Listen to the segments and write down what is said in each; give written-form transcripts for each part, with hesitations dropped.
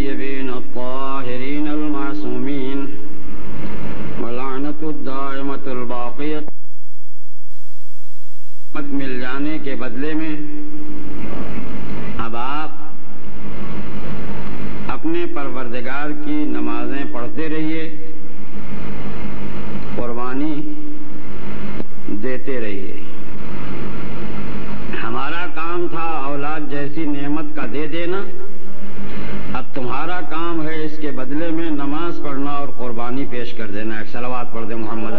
الطيبين الطاهرين المعصومين ولعنة الدائمة الباقية مل جانے کے بدلے میں اب آپ اپنے پروردگار کی نمازیں پڑھتے رہیے، قربانی دیتے رہیے۔ ہمارا کام تھا اولاد جیسی نعمت کا دے دینا، اب تمہارا کام ہے اس کے بدلے میں نماز پڑھنا اور قربانی پیش کر دینا۔ ایک صلوات پڑھ دے محمد۔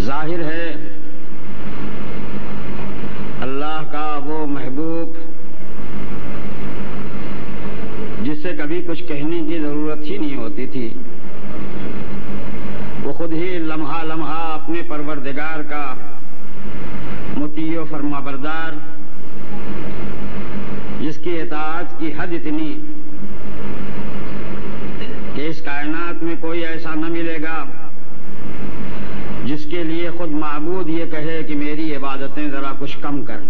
ظاہر ہے اللہ کا وہ محبوب جس سے کبھی کچھ کہنے کی ضرورت ہی نہیں ہوتی تھی، وہ خود ہی لمحہ لمحہ اپنے پروردگار کا مطیع و فرما بردار، جس کی اطاعت کی حد اتنی کہ اس کائنات میں کوئی ایسا نہ ملے گا جس کے لیے خود معبود یہ کہے کہ میری عبادتیں ذرا کچھ کم کر،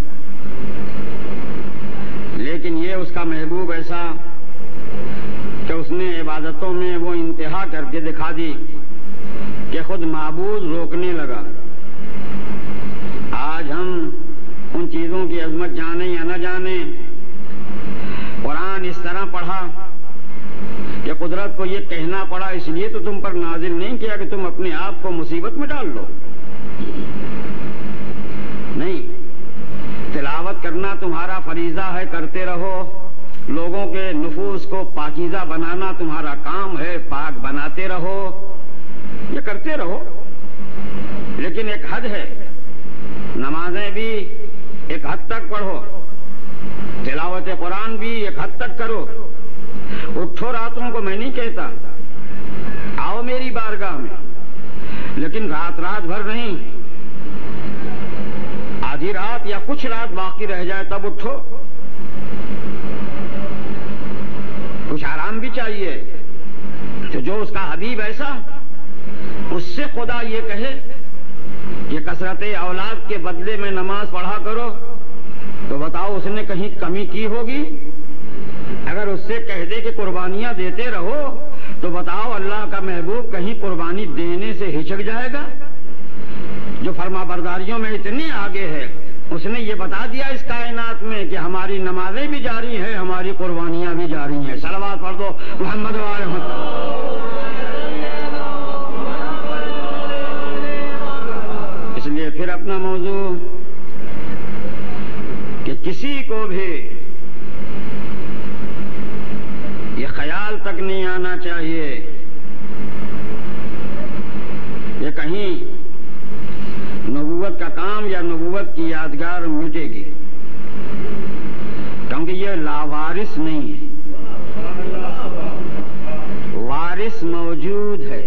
لیکن یہ اس کا محبوب ایسا کہ اس نے عبادتوں میں وہ انتہا کر کے دکھا دی کہ خود معبود روکنے لگا۔ آج ہم ان چیزوں کی عظمت جانیں یا نہ جانیں، قرآن اس طرح پڑھا کہ قدرت کو یہ کہنا پڑا اس لیے تو تم پر نازل نہیں کیا کہ تم اپنے آپ کو مصیبت میں ڈال لو، نہیں، تلاوت کرنا تمہارا فریضہ ہے، کرتے رہو۔ لوگوں کے نفوس کو پاکیزہ بنانا تمہارا کام ہے، پاک بناتے رہو، یہ کرتے رہو، لیکن ایک حد ہے۔ نمازیں بھی ایک حد تک پڑھو، تلاوت قرآن بھی ایک حد تک کرو۔ اٹھو راتوں کو میں نہیں کہتا، آؤ میری بارگاہ میں، لیکن رات بھر نہیں، آدھی رات یا کچھ رات باقی رہ جائے تب اٹھو، کچھ آرام بھی چاہیے۔ تو جو اس کا حبیب ایسا، اس سے خدا یہ کہے کہ کثرت اولاد کے بدلے میں نماز پڑھا کرو، تو بتاؤ اس نے کہیں کمی کی ہوگی؟ اگر اس سے کہہ دے کہ قربانیاں دیتے رہو، تو بتاؤ اللہ کا محبوب کہیں قربانی دینے سے ہچک جائے گا؟ جو فرما برداریوں میں اتنے آگے ہے، اس نے یہ بتا دیا اس کائنات میں کہ ہماری نمازیں بھی جاری ہیں، ہماری قربانیاں بھی جاری ہیں۔ صلوات پڑھ دو محمد و آل محمد۔ اس لیے پھر اپنا موضوع کہ کسی کو بھی یہ خیال تک نہیں آنا چاہیے کہ کہیں نبوت کا کام یا نبوت کی یادگار مٹے گی، کیونکہ یہ لاوارث نہیں ہے، وارث موجود ہے۔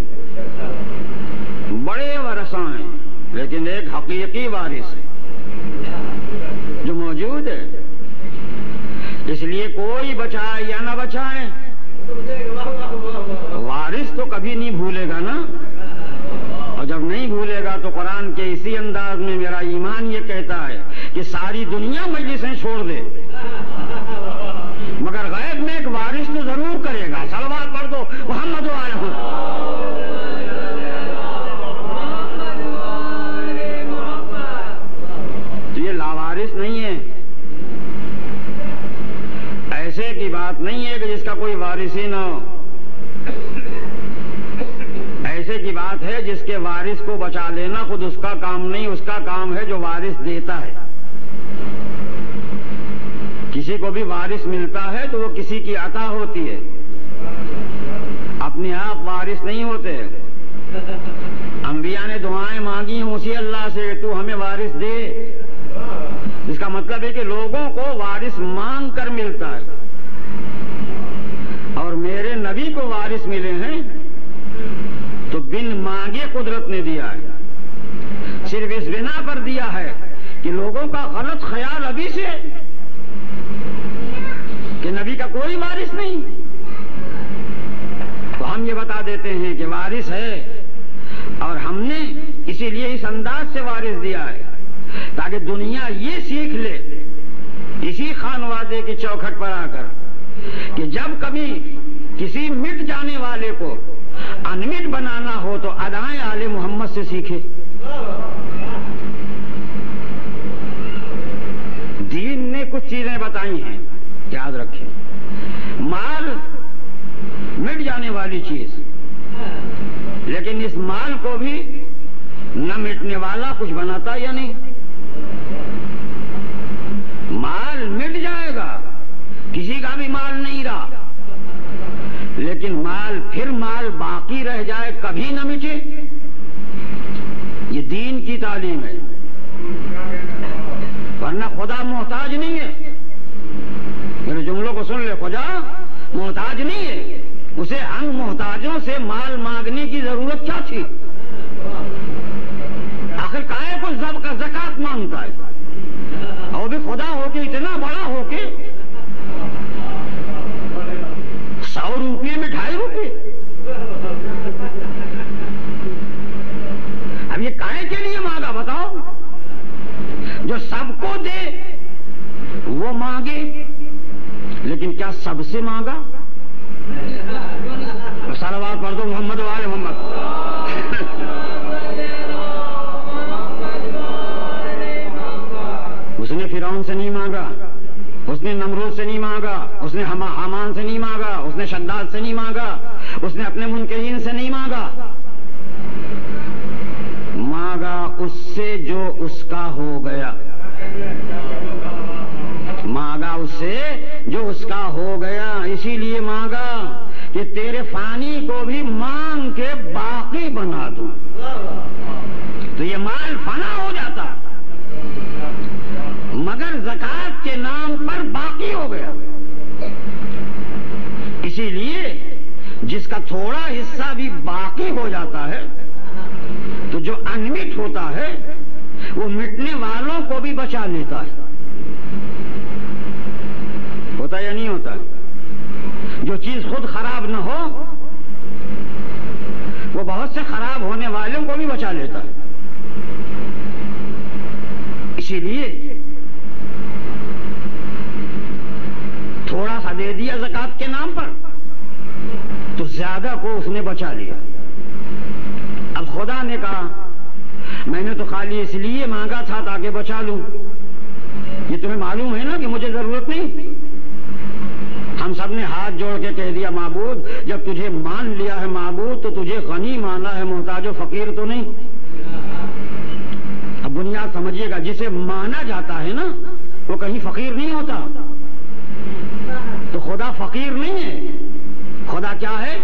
بڑے ورثہ ہیں لیکن ایک حقیقی وارث ہے جو موجود ہے۔ اس لیے کوئی بچائے یا نہ بچائے، وارث تو کبھی نہیں بھولے گا نا، اور جب نہیں بھولے گا تو قرآن کے اسی انداز میں میرا ایمان یہ کہتا ہے کہ ساری دنیا مجلسیں چھوڑ دے مگر غیب میں ایک وارث تو ضرور کرے گا۔ صلوات پڑھ دو محمد و آل محمد۔ تو یہ لاوارث نہیں ہے، ایسے کی بات نہیں ہے کہ جس کا کوئی وارث ہی نہ ہو، ایسے کی بات ہے جس کے وارث کو بچا لینا خود اس کا کام نہیں، اس کا کام ہے جو وارث دیتا ہے۔ کسی کو بھی وارث ملتا ہے تو وہ کسی کی عطا ہوتی ہے، اپنے آپ وارث نہیں ہوتے۔ انبیاء نے دعائیں مانگی ہوں اسی اللہ سے تو ہمیں وارث دے، اس کا مطلب ہے کہ لوگوں کو وارث مانگ کر ملتا ہے، اور میرے نبی کو وارث ملے ہیں تو بن مانگے قدرت نے دیا ہے، صرف اس بنا پر دیا ہے کہ لوگوں کا غلط خیال ابھی سے کہ نبی کا کوئی وارث نہیں، تو ہم یہ بتا دیتے ہیں کہ وارث ہے، اور ہم نے اسی لیے اس انداز سے وارث دیا ہے تاکہ دنیا یہ سیکھ لے اسی خانوادے کی چوکھٹ پر آ کر کہ جب کبھی کسی مٹ جانے والے کو انمٹ بنانا ہو تو ادائیں آل محمد سے سیکھے. دین نے کچھ چیزیں بتائی ہیں، یاد رکھیں. مال مٹ جانے والی چیز، لیکن اس مال کو بھی نہ مٹنے والا کچھ بناتا یا نہیں. مال مٹ جائے گا، کسی کا بھی مال نہیں رہا، لیکن مال پھر مال باقی رہ جائے، کبھی نہ مٹے. یہ دین کی تعلیم ہے. ورنہ خدا محتاج نہیں ہے. میرے جملوں کو سن لے، خدا محتاج نہیں ہے. اسے ہم محتاجوں سے مال مانگنے کی ضرورت کیا تھی؟ آخر کائے کو زکات مانگتا ہے؟ اور بھی خدا ہو کے، اتنا بڑا ہو کے 100 روپے میں 2.5 روپے. اب یہ کائے کے لیے مانگا بتاؤ؟ جو سب کو دے وہ مانگے، لیکن کیا سب سے مانگا؟ صلوات پڑھ دو محمد و آل محمد. اس نے فرعون سے نہیں مانگا، اس نے نمرود سے نہیں مانگا، اس نے حامان سے نہیں مانگا، اس نے شداد سے نہیں مانگا، اس نے اپنے منکرین سے نہیں مانگا. مانگا اس سے جو اس کا ہو گیا. مانگا اس سے جو اس کا ہو گیا. اسی لیے مانگا کہ تیرے فانی کو بھی مانگ کے باقی بنا دوں. تو یہ مال فنا ہو جاتا، مگر زکات کے نام پر باقی ہو گیا. اسی لیے جس کا تھوڑا حصہ بھی باقی ہو جاتا ہے تو جو انمٹ ہوتا ہے وہ مٹنے والوں کو بھی بچا لیتا ہے. ہوتا یا نہیں ہوتا؟ جو چیز خود خراب نہ ہو وہ بہت سے خراب ہونے والوں کو بھی بچا لیتا ہے. اسی لیے تھوڑا سا دے دیا زکات کے نام پر تو زیادہ کو اس نے بچا لیا. اب خدا نے کہا میں نے تو خالی اس لیے مانگا تھا تاکہ بچا لوں. یہ تمہیں معلوم ہے نا کہ مجھے ضرورت نہیں. ہم سب نے ہاتھ جوڑ کے کہہ دیا معبود جب تجھے مان لیا ہے معبود تو تجھے غنی مانا ہے، محتاج و فقیر تو نہیں. اب بنیاد سمجھیے گا، جسے مانا جاتا ہے نا وہ کہیں فقیر نہیں ہوتا. تو خدا فقیر نہیں ہے. خدا کیا ہے؟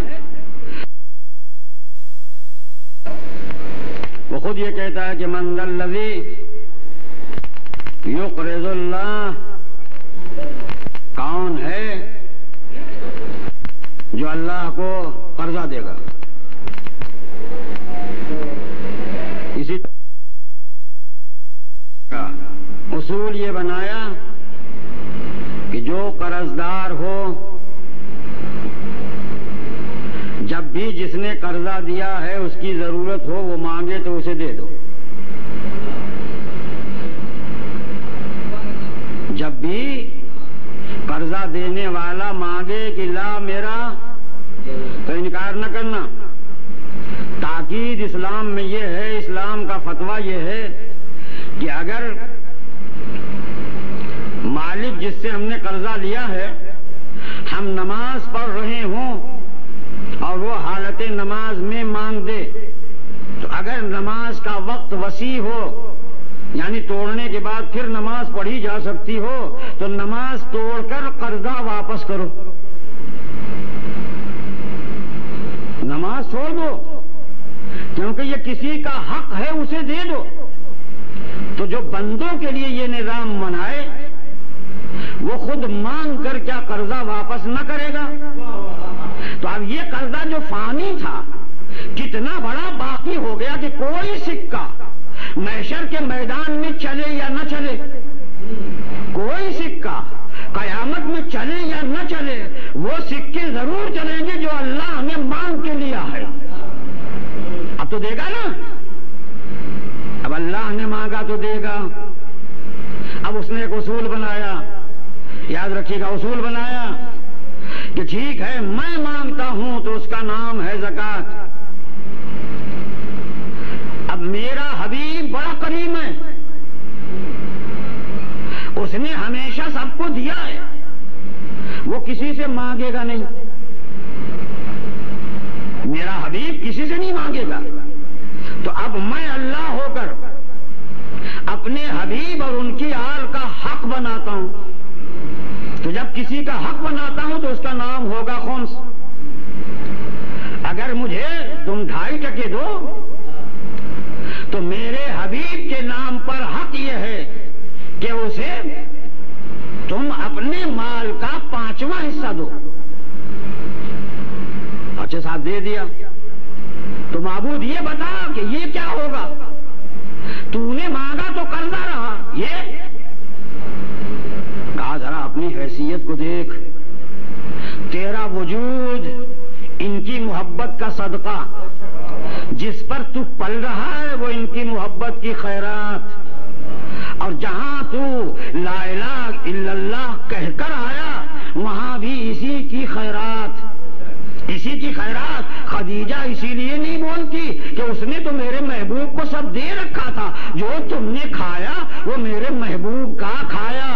وہ خود یہ کہتا ہے کہ من ذا الذی یقرض اللہ، کون ہے جو اللہ کو قرضہ دے گا. اسی کا اصول یہ بنایا کہ جو قرضدار ہو جب بھی جس نے قرضہ دیا ہے اس کی ضرورت ہو وہ مانگے تو اسے دے دو. جب بھی قرضہ دینے والا مانگے کہ لا میرا، تو انکار نہ کرنا. تاکید اسلام میں یہ ہے، اسلام کا فتویٰ یہ ہے کہ اگر مالک جس سے ہم نے قرضہ لیا ہے ہم نماز پڑھ رہے ہوں اور وہ حالت نماز میں مانگ دے، تو اگر نماز کا وقت وسیع ہو یعنی توڑنے کے بعد پھر نماز پڑھی جا سکتی ہو تو نماز توڑ کر قرضہ واپس کرو. نماز چھوڑ دو کیونکہ یہ کسی کا حق ہے، اسے دے دو. تو جو بندوں کے لیے یہ نظام بنائے وہ خود مانگ کر کیا قرضہ واپس نہ کرے گا؟ تو اب یہ قرضہ جو فانی تھا کتنا بڑا باقی ہو گیا کہ کوئی سکہ محشر کے میدان میں چلے یا نہ چلے، کوئی سکہ قیامت میں چلے یا نہ چلے، وہ سکے ضرور چلیں گے جو اللہ نے مانگ کے لیا ہے. اب تو دے گا نا، اب اللہ نے مانگا تو دے گا. اب اس نے ایک اصول بنایا, یاد رکھیے گا, اصول بنایا کہ ٹھیک ہے میں مانگتا ہوں تو اس کا نام ہے زکات. اب میرا حبیب بڑا کریم ہے, اس نے ہمیشہ سب کو دیا ہے, وہ کسی سے مانگے گا نہیں. میرا حبیب کسی سے نہیں مانگے گا. تو اب میں اللہ ہو کر اپنے حبیب اور ان کی آل کا حق بناتا ہوں. تو جب کسی کا حق بناتا ہوں تو اس کا نام ہوگا خمس. اگر مجھے تم 2.5% دو تو میرے حبیب کے نام پر حق یہ ہے کہ اسے تم اپنے مال کا 5واں حصہ دو. اچھا صاحب دے دیا تو معبود یہ بتا کہ یہ کیا ہوگا؟ تو نے مانگا تو قرضہ رہا. یہ کہا ذرا اپنی حیثیت کو دیکھ, تیرا وجود ان کی محبت کا صدقہ, جس پر تو پل رہا ہے وہ ان کی محبت کی خیرات, اور جہاں تو لا الہ الا اللہ کہہ کر آیا وہاں بھی اسی کی خیرات, اسی کی خیرات. خدیجہ اسی لیے نہیں بولتی کہ اس نے تو میرے محبوب کو سب دے رکھا تھا, جو تم نے کھایا وہ میرے محبوب کا کھایا,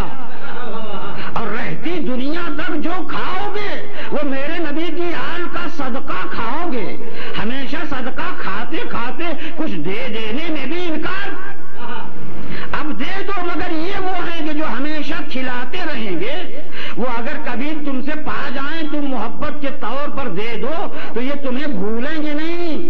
اور رہتی دنیا تک جو کھاؤ گے وہ میرے نبی کی آل کا صدقہ کھاؤ گے. ہمیشہ صدقہ کھاتے کھاتے کچھ دے دینے میں بھی انکار. اب دے دو, مگر یہ وہ ہیں کہ جو ہمیشہ کھلاتے رہیں گے. وہ اگر کبھی تم سے پا جائیں تم محبت کے طور پر دے دو تو یہ تمہیں بھولیں گے نہیں.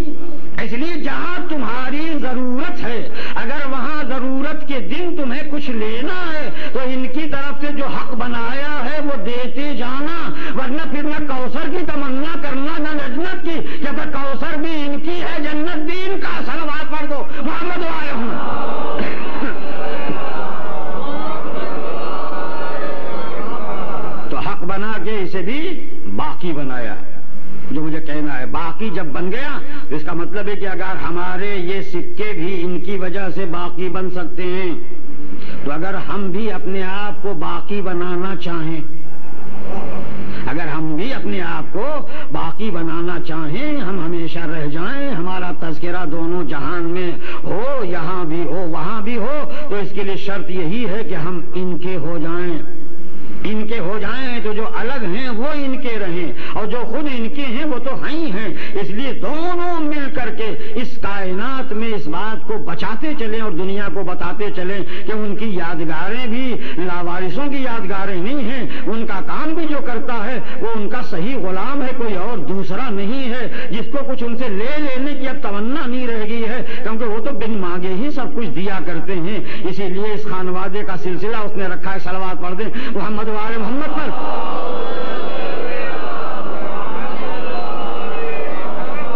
اس لیے جہاں تمہاری ضرورت ہے, اگر وہاں ضرورت کے دن تمہیں کچھ لینا ہے تو ان کی طرف سے جو حق بنایا ہے وہ دیتے جانا, ورنہ پھر نہ کوثر کی تمنا کرنا نہ جنت کی, جب کوثر بھی ان کی ہے جنت بھی ان کا. صلوات پڑھ دو محمد والے ہوں. تو حق بنا کے اسے بھی باقی بنایا. جو مجھے کہنا ہے باقی جب بن گیا تو اس کا مطلب ہے کہ اگر ہمارے یہ سکے بھی ان کی وجہ سے باقی بن سکتے ہیں تو اگر ہم بھی اپنے آپ کو باقی بنانا چاہیں, اگر ہم بھی اپنے آپ کو باقی بنانا چاہیں, ہم ہمیشہ رہ جائیں, ہمارا تذکرہ دونوں جہان میں ہو, یہاں بھی ہو وہاں بھی ہو, تو اس کے لیے شرط یہی ہے کہ ہم ان کے ہو جائیں. ان کے ہو جائیں تو جو الگ ہیں وہ ان کے رہیں, اور جو خود ان کے ہیں وہ تو ہیں ہیں. اس لیے دونوں مل کر کے اس کائنات میں اس بات کو بچاتے چلیں اور دنیا کو بتاتے چلیں کہ ان کی یادگاریں بھی لاوارثوں کی یادگاریں نہیں ہیں. ان کا کام بھی جو کرتا ہے وہ ان کا صحیح غلام ہے, کوئی اور دوسرا نہیں ہے جس کو کچھ ان سے لے لینے کی اب تمنا نہیں رہ گئی ہے, کیونکہ وہ تو بن مانگے ہی سب کچھ دیا کرتے ہیں. اسی لیے اس خانوادے کا سلسلہ اس نے رکھا ہے. صلوات پڑھ دیں محمد والے محمد پر.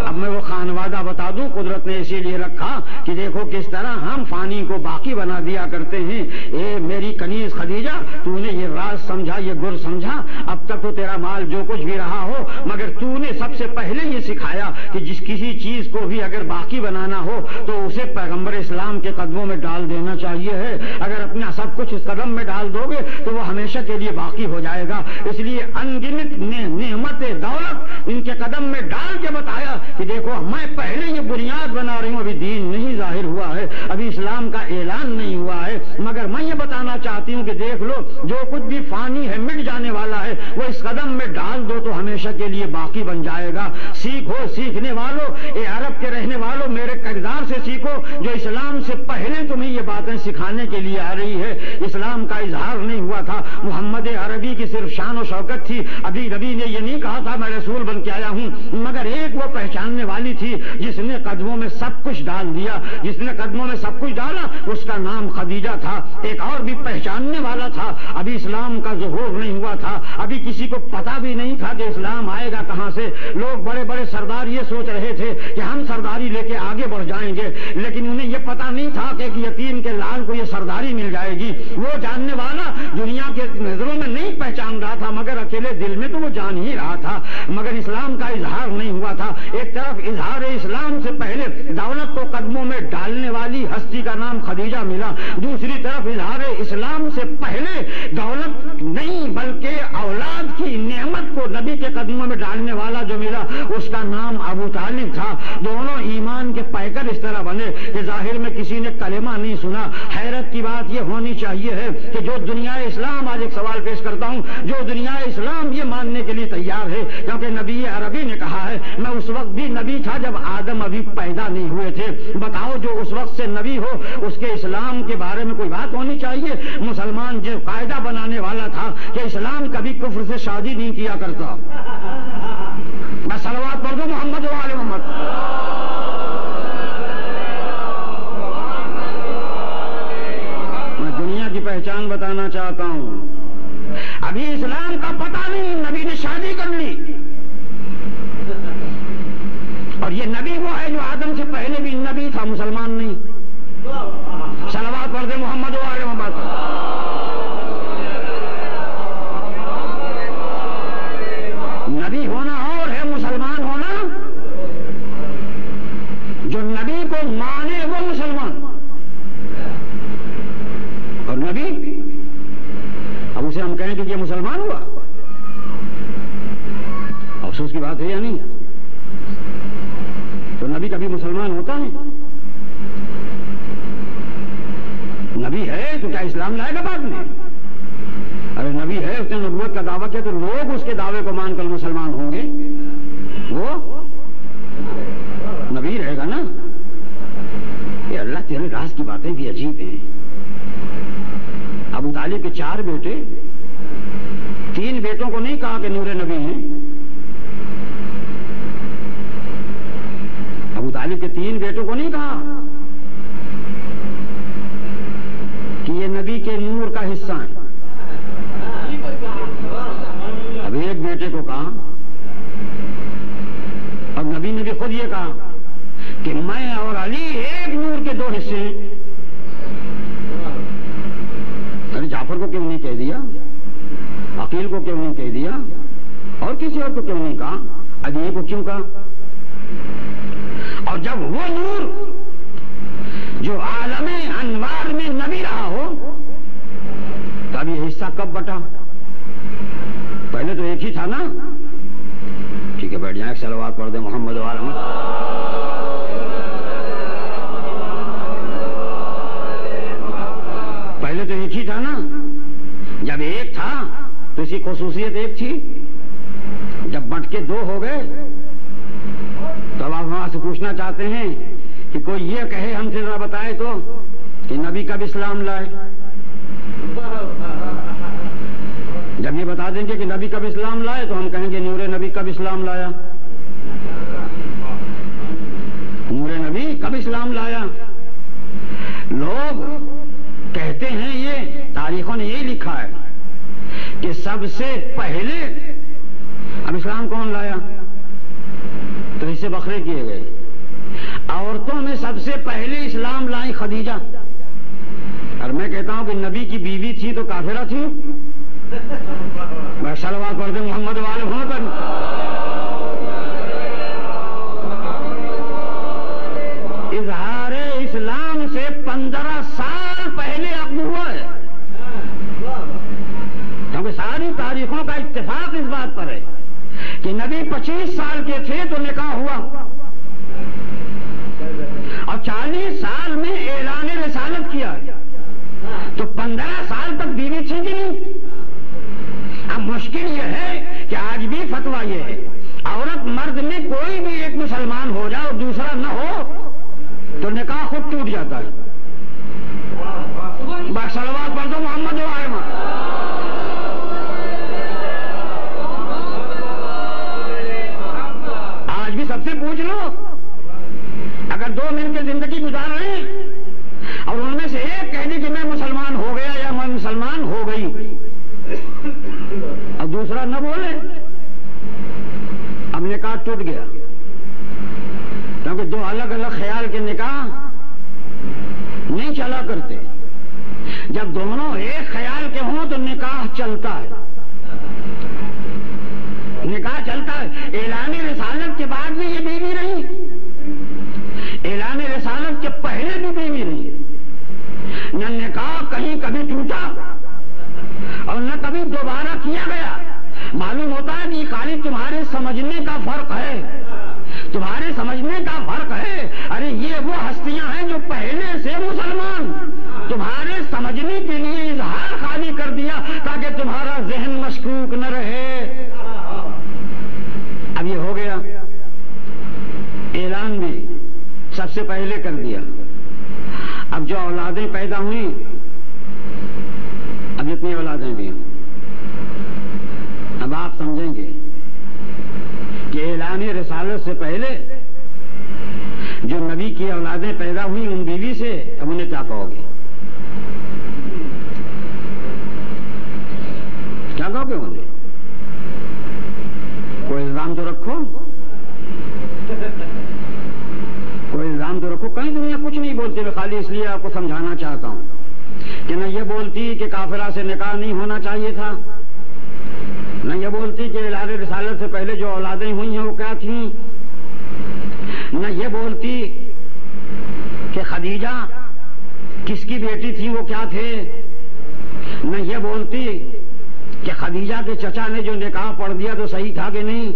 اب میں وہ خانوادہ بتا دوں, قدرت نے اسی لیے رکھا کہ دیکھو کس طرح ہم فانی کو باقی بنا دیا کرتے ہیں. اے میری کنیز خدیجہ, تو نے یہ راز سمجھا, یہ گر سمجھا. اب تک تو تیرا مال جو کچھ بھی رہا ہو, مگر تو نے سب سے پہلے یہ سکھایا کہ جس کسی چیز کو بھی اگر باقی بنانا ہو تو اسے پیغمبر اسلام کے قدموں میں ڈال دینا چاہیے ہے. اگر اپنا سب کچھ اس قدم میں ڈال دو گے تو وہ ہمیشہ کے لیے باقی ہو جائے گا. اس لیے انگنت نعمت دولت ان کے قدم میں ڈال کے بتایا کہ دیکھو میں پہلے یہ بنیاد بنا رہی ہوں, ابھی دین نہیں ظاہر ہوا ہے, ابھی اسلام کا اعلان نہیں ہوا ہے, مگر میں یہ بتانا چاہتی ہوں کہ دیکھ لو جو کچھ بھی فانی ہے مٹ جانے والا ہے وہ اس قدم میں ڈال دو تو ہمیشہ کے لیے باقی بن جائے گا. سیکھو سیکھنے والوں, اے عرب کے رہنے والوں, میرے کردار سے سیکھو جو اسلام سے پہلے تمہیں یہ باتیں سکھانے کے لیے آ رہی ہے. اسلام کا اظہار نہیں ہوا تھا, محمد عربی کی صرف شان و شوکت تھی. ابھی نبی نے یہ نہیں کہا تھا میں رسول بن کے آیا ہوں, مگر ایک وہ پہچاننے والی تھی جس نے قدموں میں سب کچھ ڈال دیا. جس نے قدموں میں سب کچھ ڈالا اس کا نام خدیجہ تھا. ایک اور بھی پہچاننے والا تھا, ابھی اسلام کا ظہور نہیں ہوا تھا, ابھی کسی کو پتا بھی نہیں تھا کہ اسلام آئے گا کہاں سے. لوگ بڑے بڑے سردار یہ سوچ رہے تھے کہ ہم سرداری لے کے آگے بڑھ جائیں گے, لیکن انہیں یہ پتا نہیں تھا کہ ایک یتیم کے لال کو یہ سرداری مل جائے گی. وہ جاننے والا دنیا کے نظروں میں نہیں پہچان رہا تھا, مگر اکیلے دل میں تو وہ جان ہی رہا تھا, مگر اسلام کا اظہار نہیں ہوا تھا. ایک طرف اظہار اسلام سے پہلے دولت کو قدموں میں ڈالنے والی ہستی کا نام خدیجہ ملا. دوسری طرف اظہار اسلام سے پہلے دولت نہیں بلکہ اولاد کی نعمت کو نبی کے قدموں میں ڈالنے والا جو ملا اس کا نام ابو طالب تھا. دونوں ایمان کے پیکر اس طرح بنے کہ ظاہر میں کسی نے کلمہ نہیں سنا. حیرت کی بات یہ ہونی چاہیے ہے کہ جو دنیا اسلام، آج ایک سوال پیش کرتا ہوں، جو دنیا اسلام یہ ماننے کے لیے تیار ہے کیونکہ نبی عربی نے کہا ہے میں اس وقت بھی نبی تھا جب آدم ابھی پیدا نہیں ہوئے تھے. بتاؤ جو اس وقت سے نبی ہو اس کے اسلام کے بارے میں کوئی بات ہونی چاہیے. مسلمان جو قاعدہ بنانے والا تھا کہ اسلام کبھی کفر سے شادی نہیں کیا کرتا. میں صلوات پڑھ دوں محمد و آل محمد. میں دنیا کی پہچان بتانا چاہتا ہوں. ابھی اسلام کا پتہ نہیں، نبی نے شادی کر لی. اور یہ نبی وہ ہے جو آدم سے پہلے بھی نبی تھا، مسلمان نہیں. صلوات پڑھ دے محمد و آل محمد. نبی ہونا اور ہے، مسلمان ہونا. جو نبی کو مانے وہ مسلمان. اور نبی اب اسے ہم کہیں کہ یہ مسلمان ہوا، افسوس کی بات ہے یا نہیں؟ تو نبی کبھی مسلمان ہوتا ہے؟ نبی ہے تو کیا اسلام لائے گا بعد میں؟ ارے نبی ہے، اس نے نبوت کا دعویٰ کیا تو لوگ اس کے دعوے کو مان کر مسلمان ہوں گے. وہ نبی رہے گا نا. یہ اللہ تیرے راز کی باتیں بھی عجیب ہیں. ابو طالب کے 4 بیٹے، 3 بیٹوں کو نہیں کہا کہ نور نبی ہیں. ابو طالب کے 3 بیٹوں کو نہیں کہا کہ یہ نبی کے نور کا حصہ ہے. اب ایک بیٹے کو کہا اور نبی نے بھی خود یہ کہا کہ میں اور علی ایک نور کے 2 حصے ہیں. ارے جعفر کو کیوں نہیں کہہ دیا؟ عقیل کو کیوں نہیں کہہ دیا؟ اور کسی اور کو کیوں نہیں کہا؟ علی کو کیوں کہا؟ اور جب وہ نور جو عالم انوار میں نبی رہا ہو تب یہ حصہ کب بٹا؟ پہلے تو ایک ہی تھا نا. ٹھیک ہے بیٹھ جائیں، ایک صلوات پڑھ دیں محمد و آل محمد. پہلے تو ایک ہی تھا نا. جب ایک تھا تو اس کی خصوصیت ایک تھی. جب بٹ کے 2 ہو گئے تو اب آپ وہاں سے پوچھنا چاہتے ہیں کہ کوئی یہ کہے ہم سے ذرا بتائے تو کہ نبی کب اسلام لائے. جب یہ بتا دیں گے کہ نبی کب اسلام لائے تو ہم کہیں گے نور نبی کب اسلام لایا. نور نبی کب اسلام لایا. لوگ کہتے ہیں، یہ تاریخوں نے یہی لکھا ہے کہ سب سے پہلے اب اسلام کون لایا تو اس سے بکھرے کیے گئے. عورتوں میں سب سے پہلے اسلام لائی خدیجہ. اور میں کہتا ہوں کہ نبی کی بیوی تھی تو کافرہ تھی. میں صلوات پڑھ دیں محمد و آل محمد. اظہار اسلام سے 15 سال پہلے عقد ہوا ہے. کیونکہ ساری تاریخوں کا اتفاق اس بات پر ہے کہ نبی 25 سال کے تھے تو نکاح ہوا اور 40 سال میں اعلان رسالت کیا تو 15 سال تک بیوی تھی کہ نہیں. اب مشکل یہ ہے کہ آج بھی فتویٰ یہ ہے عورت مرد میں کوئی بھی ایک مسلمان ہو جائے اور دوسرا نہ ہو تو نکاح خود ٹوٹ جاتا ہے. بس صلوات پڑھ دو محمد و آل محمد. آج بھی سب سے پوچھ لو، اگر 2 مل کے زندگی گزار رہے ہیں اور ان میں سے ایک کہہ دے کہ میں مسلمان ہو گیا یا میں مسلمان ہو گئی اور دوسرا نہ بولے، اب نکاح ٹوٹ گیا. کیونکہ 2 الگ الگ خیال کے نکاح نہیں چلا کرتے. جب دونوں ایک خیال کے ہوں تو نکاح چلتا ہے. نکاح چلتا ہے. اعلان رسالت کے بعد بھی یہ بیوی رہی پہلے بھی بیوی نہیں، نہ نکاح کہیں کبھی ٹوٹا اور نہ کبھی دوبارہ کیا گیا۔ معلوم ہوتا ہے کہ خالی تمہارے سمجھنے کا فرق ہے، تمہارے سمجھنے کا فرق ہے۔ ارے یہ وہ ہستیاں ہیں جو پہلے سے مسلمان، تمہارے سمجھنے کے لیے اظہار خالی کر دیا تاکہ تمہارا ذہن مشکوک نہ رہے۔ اب یہ ہو گیا، اعلان بھی سب سے پہلے کر دیا۔ اب جو اولادیں پیدا ہوئیں، اب اتنی اولادیں بھی ہیں، اب آپ سمجھیں گے کہ اعلان رسالت سے پہلے جو نبی کی اولادیں پیدا ہوئی ان بیوی سے، اب انہیں کیا کہو گے؟ کیا کہو گے انہیں؟ کوئی الزام تو رکھو، کوئی الزام تو رکھو۔ کہیں دنیا کچھ نہیں بولتی، میں خالی اس لیے آپ کو سمجھانا چاہتا ہوں کہ نہ یہ بولتی کہ کافرہ سے نکاح نہیں ہونا چاہیے تھا، نہ یہ بولتی کہ اعلان رسالت سے پہلے جو اولادیں ہوئی ہیں وہ کیا تھیں، نہ یہ بولتی کہ خدیجہ کس کی بیٹی تھی وہ کیا تھے، نہ یہ بولتی کہ خدیجہ کے چچا نے جو نکاح پڑھ دیا تو صحیح تھا کہ نہیں،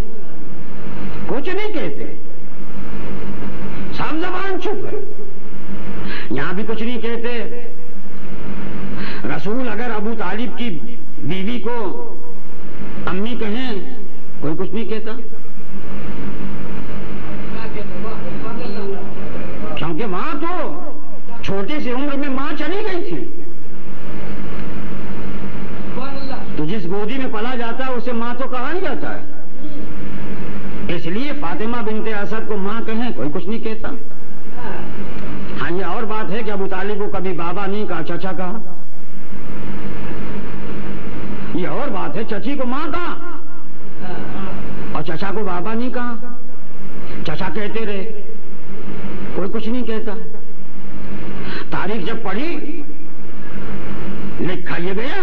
کچھ نہیں کہتے، سب زبان چپ ہے۔ یہاں بھی کچھ نہیں کہتے۔ رسول اگر ابو طالب کی بیوی کو امی کہیں، کوئی کچھ نہیں کہتا، کیونکہ ماں تو چھوٹی سی عمر میں ماں چلی گئی تھی، تو جس گودی میں پلا جاتا ہے اسے ماں تو کہا نہیں جاتا ہے۔ اس لیے فاطمہ بنت اسد کو ماں کہیں، کوئی کچھ نہیں کہتا۔ ہاں یہ اور بات ہے کہ ابو طالب کو کبھی بابا نہیں کہا، چچا کہا۔ یہ اور بات ہے، چچی کو ماں کہا اور چچا کو بابا نہیں کہا، چچا کہتے رہے، کوئی کچھ نہیں کہتا۔ تاریخ جب پڑھی لکھا یہ گیا،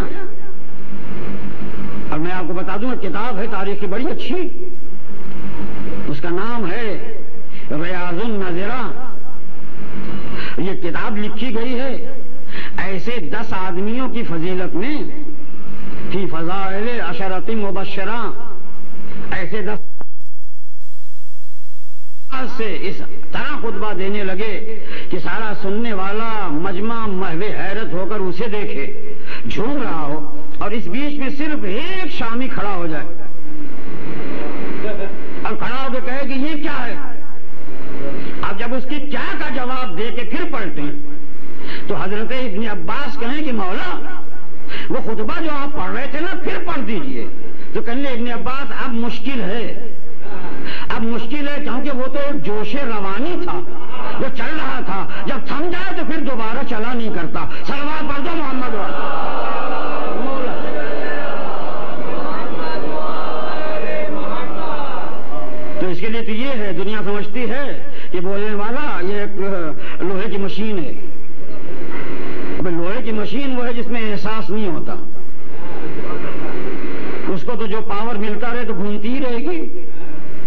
اور میں آپ کو بتا دوں کتاب ہے تاریخ کی بڑی اچھی، اس کا نام ہے ریاض النظرہ۔ یہ کتاب لکھی گئی ہے ایسے 10 آدمیوں کی فضیلت میں، فی فضائل عشرۃ مبشرہ، ایسے 10 سے اس طرح خطبہ دینے لگے کہ سارا سننے والا مجمع محو حیرت ہو کر اسے دیکھے، جھوم رہا ہو، اور اس بیچ میں صرف ایک شامی کھڑا ہو جائے اور کھڑا ہو کے کہے کہ یہ کیا ہے۔ اب جب اس کی کیا کا جواب دے کے پھر پلٹے تو حضرت ابن عباس کہیں کہ مولا وہ خطبہ جو آپ پڑھ رہے تھے نا پھر پڑھ دیجئے، تو کہنے ابن عباس اب مشکل ہے، اب مشکل ہے، کیونکہ وہ تو ایک جوش روانی تھا جو چل رہا تھا، جب تھم جائے تو پھر دوبارہ چلا نہیں کرتا۔ صلوات پڑھ دو محمد والا۔ تو اس کے لیے تو یہ ہے، دنیا سمجھتی ہے کہ بولنے والا یہ ایک لوہے کی مشین ہے۔ لوہے کی مشین وہ ہے جس میں احساس نہیں ہوتا، اس کو تو جو پاور ملتا رہے تو گھومتی ہی رہے گی،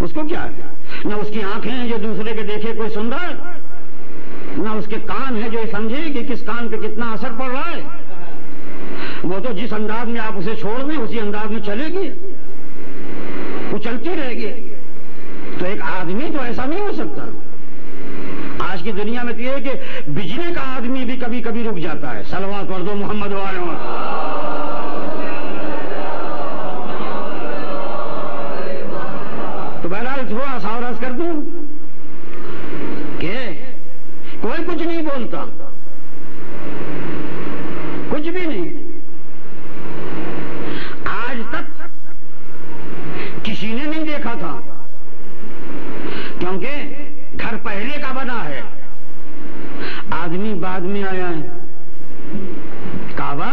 اس کو کیا ہے؟ نہ اس کی آنکھیں ہیں جو دوسرے کے دیکھے کوئی سن رہا ہے، نہ اس کے کان ہیں جو سمجھے کہ کس کان پہ کتنا اثر پڑ رہا ہے۔ وہ تو جس انداز میں آپ اسے چھوڑ دیں اسی انداز میں چلے گی، وہ چلتی رہے گی۔ تو ایک آدمی تو ایسا نہیں ہو سکتا۔ آج کی دنیا میں تو یہ ہے کہ بجلی کا آدمی بھی کبھی کبھی رک جاتا ہے۔ صلوات پڑھ دو محمد والے۔ تو بہرحال تھوڑا سا عرض کر دوں کہ کوئی کچھ نہیں بولتا، کچھ بھی نہیں۔ آج تک کسی نے نہیں دیکھا تھا، کیونکہ گھر پہلے کا بنا ہے، آدمی بعد میں آیا ہے۔ کعبہ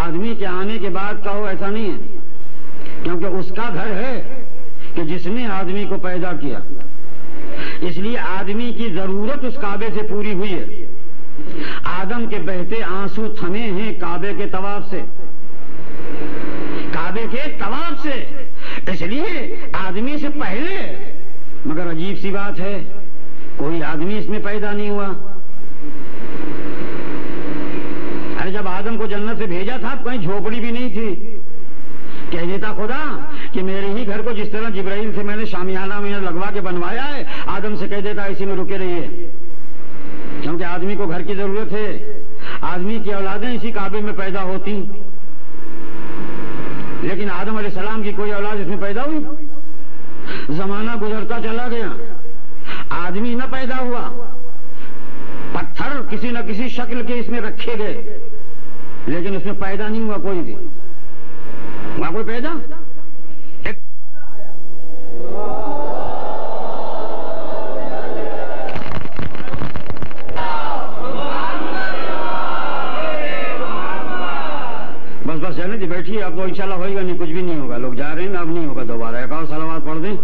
آدمی کے آنے کے بعد کا ہو ایسا نہیں ہے، کیونکہ اس کا گھر ہے کہ جس نے آدمی کو پیدا کیا، اس لیے آدمی کی ضرورت اس کعبے سے پوری ہوئی ہے۔ آدم کے بہتے آنسو تھمے ہیں کعبے کے طواف سے، کعبے کے طواف سے، اس لیے آدمی سے پہلے۔ مگر عجیب سی بات ہے، کوئی آدمی اس میں پیدا نہیں ہوا. ارے جب آدم کو جنت سے بھیجا تھا تو کہیں جھوپڑی بھی نہیں تھی. کہہ دیتا خدا کہ میرے ہی گھر کو جس طرح جبرائیل سے میں نے شامیانہ میں لگوا کے بنوایا ہے، آدم سے کہہ دیتا اسی میں رکے رہیے، کیونکہ آدمی کو گھر کی ضرورت ہے. آدمی کی اولادیں اسی کعبے میں پیدا ہوتی، لیکن آدم علیہ السلام کی کوئی اولاد اس میں پیدا ہوئی؟ زمانہ گزرتا چلا گیا، آدمی نہ پیدا ہوا. پتھر کسی نہ کسی شکل کے اس میں رکھے گئے، لیکن اس میں پیدا نہیں ہوا کوئی بھی. وہاں کوئی پیدا بس جانے دی بیٹھی. اب تو انشاءاللہ ہوئے گا نہیں، کچھ بھی نہیں ہوگا. لوگ جا رہے ہیں نا، اب نہیں ہوگا دوبارہ. ایک اور صلوات پڑھ دیں.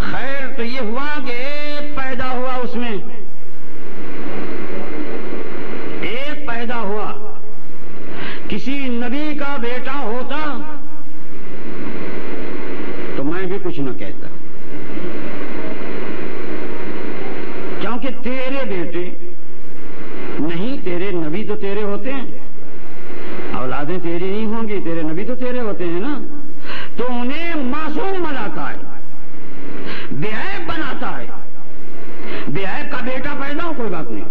خیر تو یہ ہوا کہ ایک پیدا ہوا، اس میں ایک پیدا ہوا. کسی نبی کا بیٹا ہوتا تو میں بھی کچھ نہ کہتا، کیونکہ تیرے بیٹے نہیں، تیرے نبی تو تیرے ہوتے ہیں. اولادیں تیری نہیں ہوں گی، تیرے نبی تو تیرے ہوتے ہیں نا. تو انہیں معصوم بناتا ہے، بے عیب بناتا ہے. بے عیب کا بیٹا پیدا ہو کوئی بات نہیں،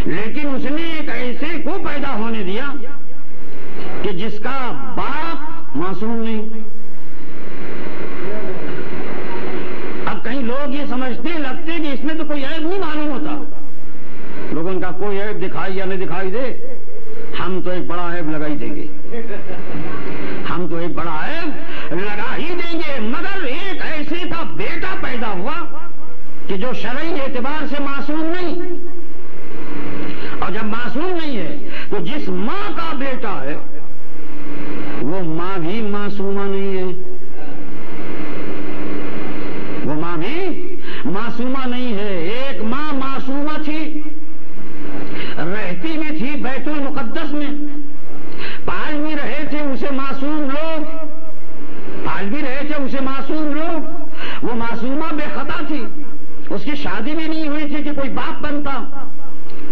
لیکن اس نے ایک ایسے کو پیدا ہونے دیا کہ جس کا باپ معصوم نہیں. اب کہیں لوگ یہ سمجھتے لگتے کہ اس میں تو کوئی عیب نہیں معلوم ہوتا. لوگوں کا کوئی عیب دکھائی یا نہیں دکھائی دے، ہم تو ایک بڑا عیب لگا ہی دیں گے. ہم تو ایک بڑا عیب لگا ہی دیں گے. مگر ایک ایسے کا بیٹا پیدا ہوا کہ جو شرعی اعتبار سے معصوم نہیں، اور جب معصوم نہیں ہے تو جس ماں کا بیٹا ہے وہ ماں بھی معصومہ نہیں ہے. وہ ماں بھی معصومہ نہیں ہے. ایک ماں معصومہ تھی، رہتی بھی تھی بیت المقدس میں، پال بھی رہے تھے اسے معصوم لوگ، پال بھی رہے تھے اسے معصوم لوگ. وہ معصومہ بے خطا تھی، اس کی شادی بھی نہیں ہوئی تھی کہ کوئی باپ بنتا.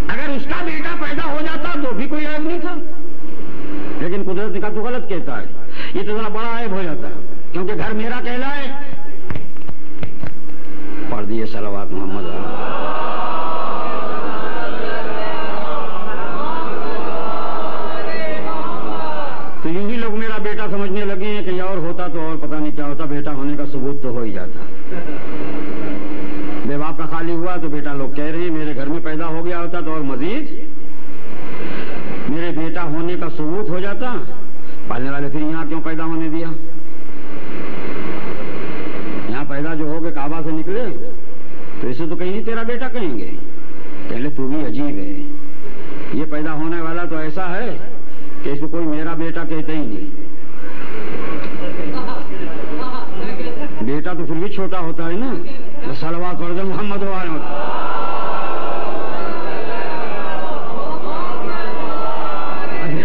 اگر اس کا بیٹا پیدا ہو جاتا تو بھی کوئی عیب نہیں تھا، لیکن قدرت کا تو غلط کہتا ہے. یہ تو ذرا بڑا عیب ہو جاتا ہے، کیونکہ گھر میرا کہلائے. پڑھ دیے صلوات محمد. تو یوں ہی لوگ میرا بیٹا سمجھنے لگے ہیں کہ اور ہوتا تو اور پتہ نہیں کیا ہوتا. بیٹا ہونے کا ثبوت تو ہو ہی جاتا. بے باپ کا خالی ہوا تو بیٹا لوگ کہہ رہے ہیں میرے گھر میں پیدا ہو گیا ہوتا تو اور مزید میرے بیٹا ہونے کا ثبوت ہو جاتا. پالنے والے پھر یہاں کیوں پیدا ہونے دیا؟ یہاں پیدا جو ہو گئے کعبہ سے نکلے تو اسے تو کہیں نہیں تیرا بیٹا کہیں گے. پہلے تو بھی عجیب ہے، یہ پیدا ہونے والا تو ایسا ہے کہ اس کو کوئی میرا بیٹا کہتا ہی نہیں. بیٹا تو پھر بھی چھوٹا ہوتا ہے نا. صلوات پڑھ دیں محمد والے.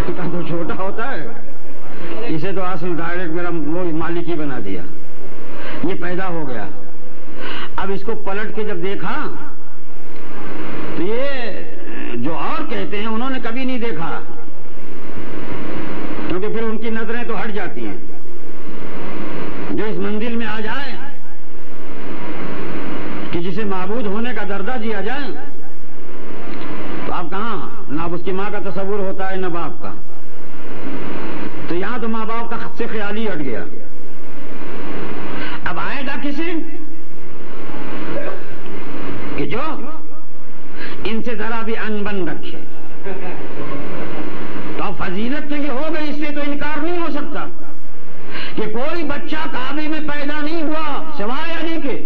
بیٹا تو چھوٹا ہوتا ہے، اسے تو اصل ڈائریکٹ میرا وہ مالک ہی بنا دیا. یہ پیدا ہو گیا. اب اس کو پلٹ کے جب دیکھا تو یہ جو اور کہتے ہیں انہوں نے کبھی نہیں دیکھا، کیونکہ پھر ان کی نظریں تو ہٹ جاتی ہیں. جو اس منزل میں آ جائے کہ جسے معبود ہونے کا درجہ دیا جائے تو اب کہاں نہ اس کی ماں کا تصور ہوتا ہے نہ باپ کا. تو یہاں تو ماں باپ کا خود سے خیال ہی ہٹ گیا. اب آئے گا کسی کہ جو ان سے ذرا بھی انبن رکھے. تو فضیلت تو یہ ہو گئی، اس سے تو انکار نہیں ہو سکتا کہ کوئی بچہ کعبے میں پیدا نہیں ہوا سوائے علی کے.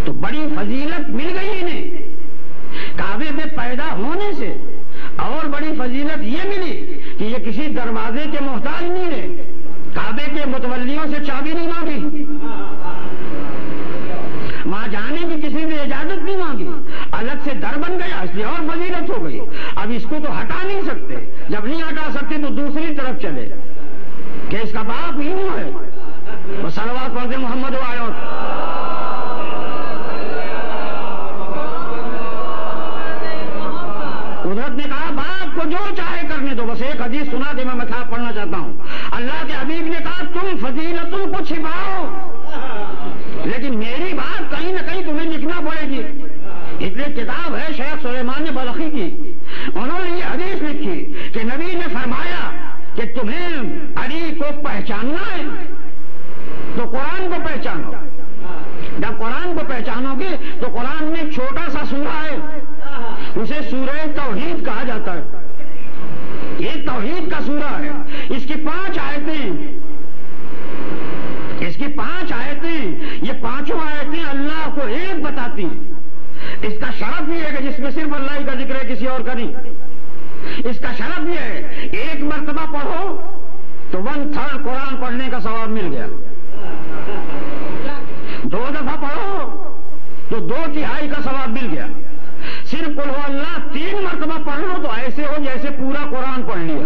تو بڑی فضیلت مل گئی انہیں کعبے میں پیدا ہونے سے. اور بڑی فضیلت یہ ملی کہ یہ کسی دروازے کے محتاج نہیں ہے، کعبے کے متولیوں سے چابی نہیں مانگی، وہاں جانے کی کسی نے اجازت نہیں مانگی. الگ سے در بن گیا، اس لیے اور فضیلت ہو گئی. اب اس کو تو ہٹا نہیں سکتے، جب نہیں ہٹا سکتے تو دوسری طرف چلے کہ اس کا باپ یوں ہے. وہ صلوات پڑھ دے محمد والوں. قدرت نے کہا باپ کو جو چاہے کرنے دو. بس ایک حدیث سنا کہ میں مطلب پڑھنا چاہتا ہوں. اللہ کے حبیب نے کہا تم فضیلتوں کو چھپاؤ، لیکن میری بات کہیں نہ کہیں تمہیں لکھنا پڑے گی. اس لیے کتاب ہے شیخ سلیمان بلخی کی، انہوں نے یہ حدیث لکھی کہ نبی نے فرمایا کہ تمہیں علی کو پہچاننا ہے تو قرآن کو پہچانو. جب قرآن کو پہچانو گے تو قرآن میں ایک چھوٹا سا سورہ ہے، اسے سورہ توحید کہا جاتا ہے. یہ توحید کا سورہ ہے. اس کی 5 آیتیں، اس کی 5 آیتیں، یہ 5 آیتیں اللہ کو ایک بتاتی ہیں. اس کا شرف یہ ہے کہ جس میں صرف اللہ کا ذکر ہے، کسی اور کا نہیں. اس کا شرف یہ ہے ایک مرتبہ پڑھو تو 1/3 قرآن پڑھنے کا ثواب مل گیا. 2 دفعہ پڑھو تو 2/3 کا ثواب مل گیا. صرف قل ہو اللہ 3 مرتبہ پڑھ لو تو ایسے ہو جیسے پورا قرآن پڑھ لیا.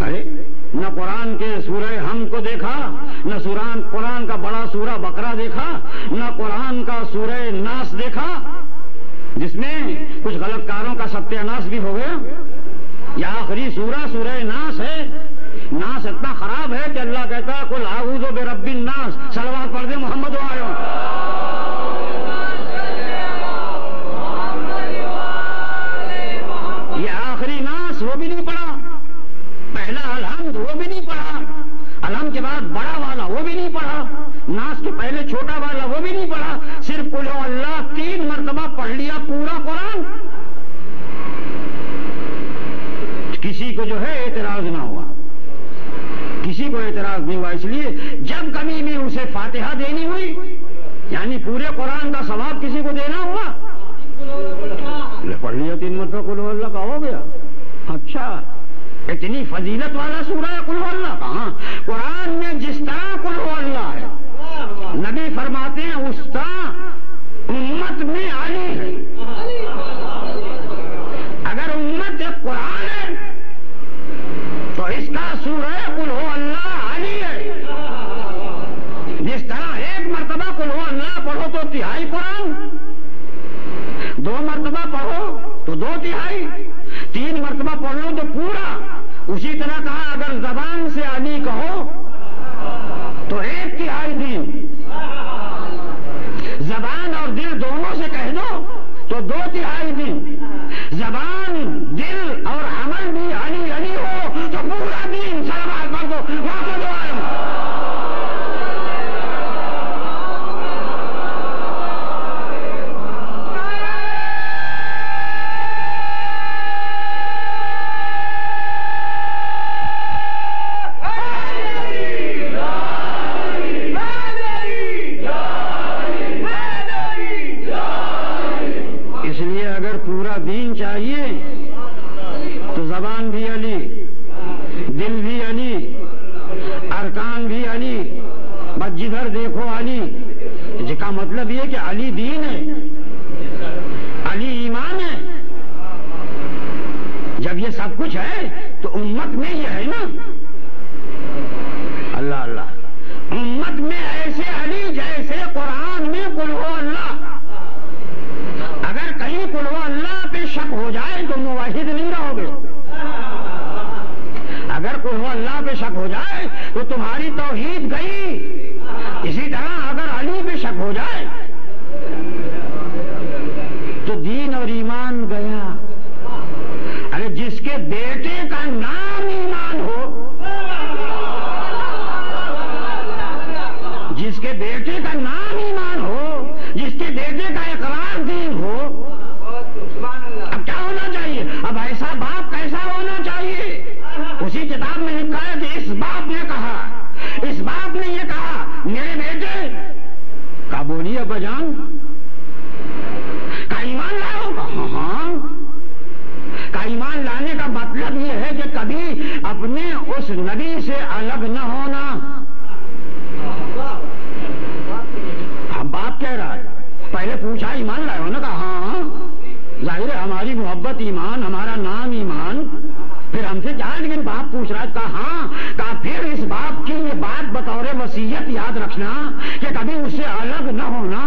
ارے نہ قرآن کے سورہ ہم کو دیکھا، نہ قرآن کا بڑا سورہ بقرہ دیکھا، نہ قرآن کا سورہ ناس دیکھا جس میں کچھ غلط کاروں کا ستیہ ناس بھی ہو گیا. یہ آخری سورہ ناس ہے. ناس اتنا خراب ہے کہ اللہ کہتا ہے قل اعوذ برب الناس. صلوات پڑھ دے محمد والوں. یہ آخری ناس وہ بھی نہیں پڑھا، پہلا الحمد وہ بھی نہیں پڑھا، الحمد کے بعد بڑا والا وہ بھی نہیں پڑھا، ناس کے پہلے چھوٹا والا وہ بھی نہیں پڑھا. صرف قل ہو اللہ 3 مرتبہ پڑھ لیا پورا قرآن. کسی کو جو ہے اعتراض نہ ہوا، کسی کو اعتراض نہیں ہوا. اس لیے جب کبھی بھی اسے فاتحہ دینی ہوئی، یعنی پورے قرآن کا ثواب کسی کو دینا ہوا، پڑھ لیا 3 مرتبہ قل ہو اللہ کا ہو گیا. اچھا اتنی فضیلت والا سورہ ہے قل ہو اللہ. کہاں قرآن میں جس طرح قل ہو اللہ ہے، نبی فرماتے ہیں اس طرح امت میں علی ہے. اگر امت ایک قرآن ہے تو اس کا سورہ قل ہو اللہ علی ہے. جس طرح 1 مرتبہ قل ہو اللہ پڑھو تو 1/3 قرآن، 2 مرتبہ پڑھو تو 2/3، 3 مرتبہ پڑھ لو تو پورا. اسی طرح کہا اگر زبان سے علی کہو تو 1/3 دین، زبان اور دل دونوں سے کہہ دو تو 2/3 دین. زبان دل اور عمل بھی علی علی ہو تو پورا دین. صلوات پڑھ دو محمد والوں. دین چاہیے تو زبان بھی علی، دل بھی علی، ارکان بھی علی، بس جدھر دیکھو علی. اس کا مطلب یہ کہ علی دین ہے، علی ایمان ہے. جب یہ سب کچھ ہے تو امت میں یہ ہے نا. اللہ اللہ، امت میں ایسے علی جیسے قرآن میں قل ہو اللہ. اگر کہیں قل ہو اللہ پہ شک ہو جائے تو موحد نہیں رہو گے. اگر قل ہو اللہ پہ شک ہو جائے تو تمہاری توحید گئی. اسی طرح اگر علی پہ شک ہو جائے تو دین اور ایمان گیا. ارے جس کے بیٹے کا نام ایمان ہو، جس کے بیٹے کا نام ایمان ہو، جس کے بیٹے کا اقرار دین ہو، اب کیا ہونا چاہیے؟ اب ایسا باپ کیسا ہونا چاہیے؟ اسی کتاب میں لکھا ہے کہ اس باپ نے کہا، اس باپ نے یہ کہا میرے بیٹے کا بولی ابا جان کا ایمان لاؤ. ہاں کا ایمان لانے کا مطلب یہ ہے کہ کبھی اپنے اس نبی سے الگ نہ ہونا. اب باپ کہہ رہا ہے، پہلے پوچھا ایمان لائے ہو نا، کہا ہاں. ظاہر ہے ہماری محبت ایمان، ہمارا نام ایمان، پھر ہم سے کیا؟ لیکن باپ پوچھ رہا ہے، کہا ہاں، کہا پھر اس باپ کی یہ بات بطور وصیت یاد رکھنا کہ کبھی اس سے الگ نہ ہونا،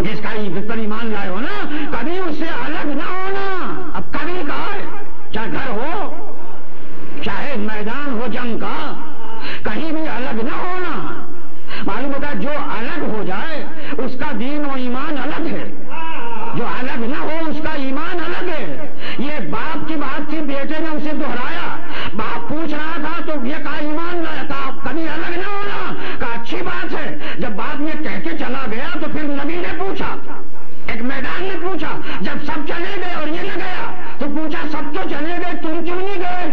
جس کا پر ایمان لائے ہو نا، کبھی اس سے الگ نہ ہونا۔ اب کبھی کہا ہے، چاہے گھر ہو چاہے میدان ہو جنگ کا، کہیں بھی الگ نہ ہونا۔ معلوم ہوتا ہے جو الگ ہو جائے اس کا دین و ایمان الگ ہے، جو الگ نہ ہو اس کا ایمان الگ ہے۔ یہ باپ کی بات تھی، بیٹے نے اسے دہرایا، باپ پوچھ رہا تھا تو یہ کہا ایمان لایا، کہا کبھی الگ نہ ہونا، کہا اچھی بات ہے۔ جب باپ نے کہہ کے چلا گیا تو پھر نبی نے پوچھا، ایک میدان نے پوچھا، جب سب چلے گئے اور یہ نہ گیا تو پوچھا سب تو چلے گئے تم کیوں نہیں گئے؟